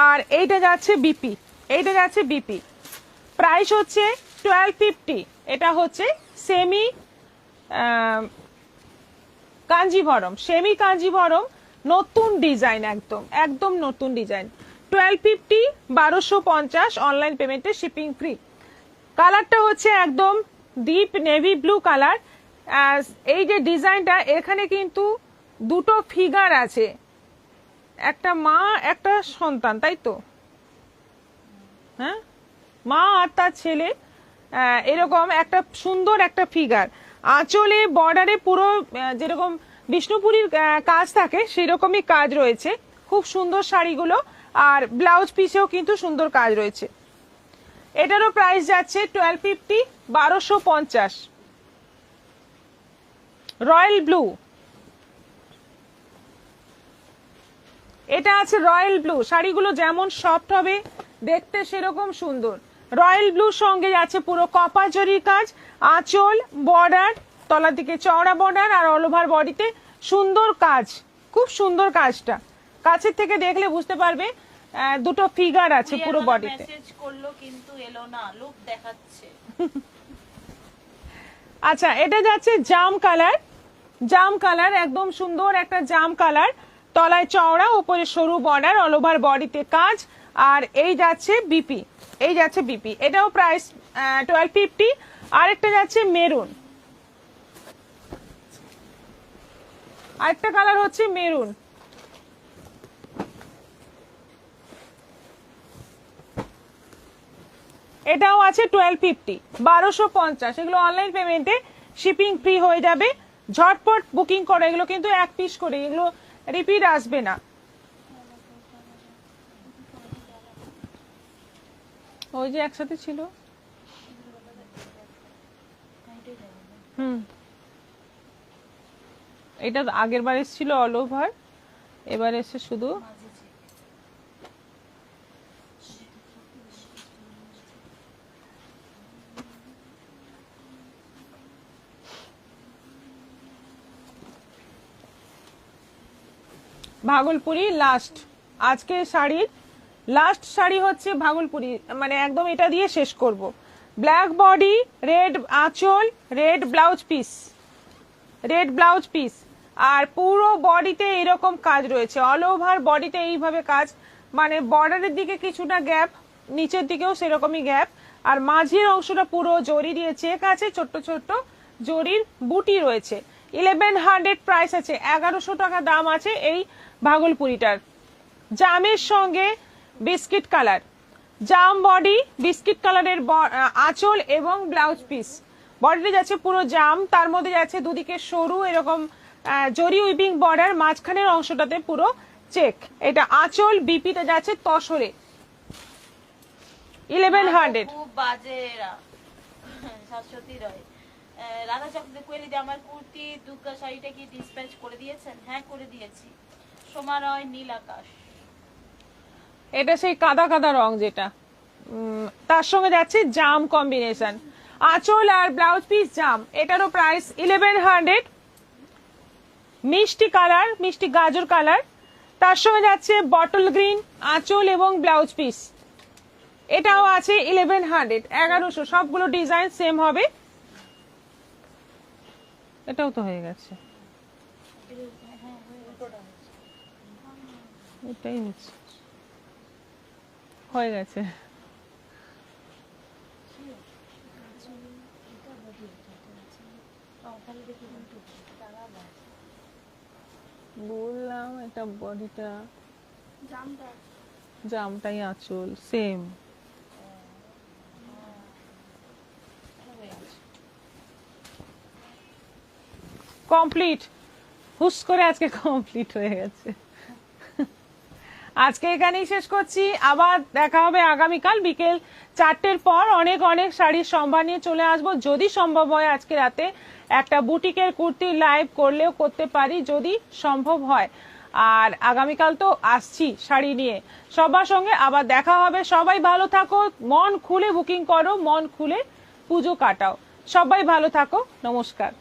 আর এইটা যাচ্ছে বিপি, এইটা যাচ্ছে বিপি। প্রাইস হচ্ছে 1250। এটা হচ্ছে সেমি কাঞ্জিভরম, সেমি কাঞ্জিভরম, নতুন ডিজাইন, একদম একদম নতুন ডিজাইন। 1250, 1250, অনলাইন পেমেন্টে শিপিং ফ্রি। কালারটা হচ্ছে একদম ডিপ নেভি ব্লু কালার। এই যে ডিজাইনটা, এখানে কিন্তু দুটো ফিগার আছে, একটা মা একটা সন্তান, তাই তো? হ্যাঁ, মা আর তার ছেলে, এরকম একটা সুন্দর একটা ফিগার। আঁচলে বর্ডারে পুরো যেরকম বিষ্ণুপুরীর কাজ থাকে সেরকমই কাজ রয়েছে। খুব সুন্দর শাড়িগুলো, আর ব্লাউজ পিসেও কিন্তু সুন্দর কাজ রয়েছে। এটারও প্রাইস যাচ্ছে 1250, 1250। রয়্যাল ব্লু, এটা আছে রয়্যাল ব্লু। শাড়িগুলো যেমন সফট হবে দেখতে, সেরকম সুন্দর। রয়্যাল ব্লুর সঙ্গে যাচ্ছে পুরো কপার জরির কাজ, আঁচল, বর্ডার, তলার দিকে চওড়া বর্ডার, আর অল ওভার বডিতে সুন্দর কাজ, খুব সুন্দর কাজটা। কাছের থেকে দেখলে বুঝতে পারবে, দুটো ফিগার আছে পুরো বডিতে। মেসেজ করলো কিন্তু এলো না, লুক দেখাচ্ছে। আচ্ছা, এটা যাচ্ছে জাম কালার, জাম কালার, একদম সুন্দর একটা জাম কালার, তলায় চওড়া, উপরে সরু বর্ডার, অল ওভার বডিতে কাজ, আর এই যাচ্ছে বিপি, এই যাচ্ছে বিপি। এটাও প্রাইস 1250। আরেকটা যাচ্ছে মেরুন, আরেকটা কালার হচ্ছে মেরুন। এটাও আছে 1250, 1250। এগুলো অনলাইন পেমেন্টে শিপিং ফ্রি হয়ে যাবে। ঝটপট বুকিং করো, এগুলো কিন্তু এক পিস করে, এগুলো রিপিট আসবে না। ওই যে একসাথে ছিল। এটা আগের বার এসেছিল অল ওভার, এবার এসে শুধু। ভাগলপুরি লাস্ট, আজকে শাড়ির লাস্ট শাড়ি হচ্ছে ভাগলপুরি, মানে একদম এটা দিয়ে শেষ করব। ব্ল্যাক বডি, রেড আঁচল, red blouse piece, red blouse piece, আর পুরো বডিতে এরকম কাজ রয়েছে, অল ওভার বডিতে এইভাবে কাজ, মানে বর্ডারের দিকে কিছুটা গ্যাপ, নিচের দিকেও সেরকমই গ্যাপ, আর মাঝের অংশটা পুরো জরি দিয়ে চেক আছে, ছোট্ট ছোট্ট জরির বুটি রয়েছে। 1100 প্রাইস আছে, 1100 টাকা দাম আছে এই ভাগলপুরিটার। জামের সঙ্গে বিস্কিট কালার, জাম বডি, বিস্কিট কালারের আঁচল এবং ব্লাউজ পিস, বডিতে যাচ্ছে পুরো জাম, তার মধ্যে যাচ্ছে দুদিকে সরু এরকম জরি উইভিং বর্ডার, মাঝখানের অংশটাতে পুরো চেক। এটা আঁচল, বিপিতে যাচ্ছে তসরে। 1100। খুব বাজে এরা। শাশ্বতী রয়, রাধা চক্রবর্তী কোয়েলি দিয়ে আমার কুর্তি দুর্গা শাড়িটা কি ডিসপ্যাচ করে দিয়েছেন? হ্যাঁ করে দিয়েছি। সোমা রয়, নীল আকাশ। এটা সেই কাদা কাদা রং যেটা, তার সঙ্গে যাচ্ছে জাম কম্বিনেশন, আঁচল আর ব্লাউজ পিস জাম। এটারও প্রাইস 1100। মিষ্টি কালার, মিষ্টি গাজর কালার, তার সঙ্গে যাচ্ছে বটল গ্রিন আঁচল এবং ব্লাউজ পিস, এটাও আছে 1100, 1100। সবগুলো ডিজাইন সেম হবে। এটাও তো হয়ে গেছে, এটাই হচ্ছে, হয়ে গেছে। বললাম এটা বডিটা, জামটাই আঁচল সেম। কমপ্লিট, হুস করে আজকে কমপ্লিট হয়ে গেছে। আজকে এখানেই শেষ করছি, আবার দেখা হবে আগামীকাল বিকেল 4টের পর। অনেক অনেক শাড়ির সম্ভার নিয়ে চলে আসবো, যদি সম্ভব হয় আজকে রাতে একটা বুটিকের কুর্তি লাইভ করলেও করতে পারি, যদি সম্ভব হয়। আর আগামীকাল তো আসছি শাড়ি নিয়ে, সবার সঙ্গে আবার দেখা হবে। সবাই ভালো থাকো, মন খুলে বুকিং করো, মন খুলে পুজো কাটাও। সবাই ভালো থাকো, নমস্কার।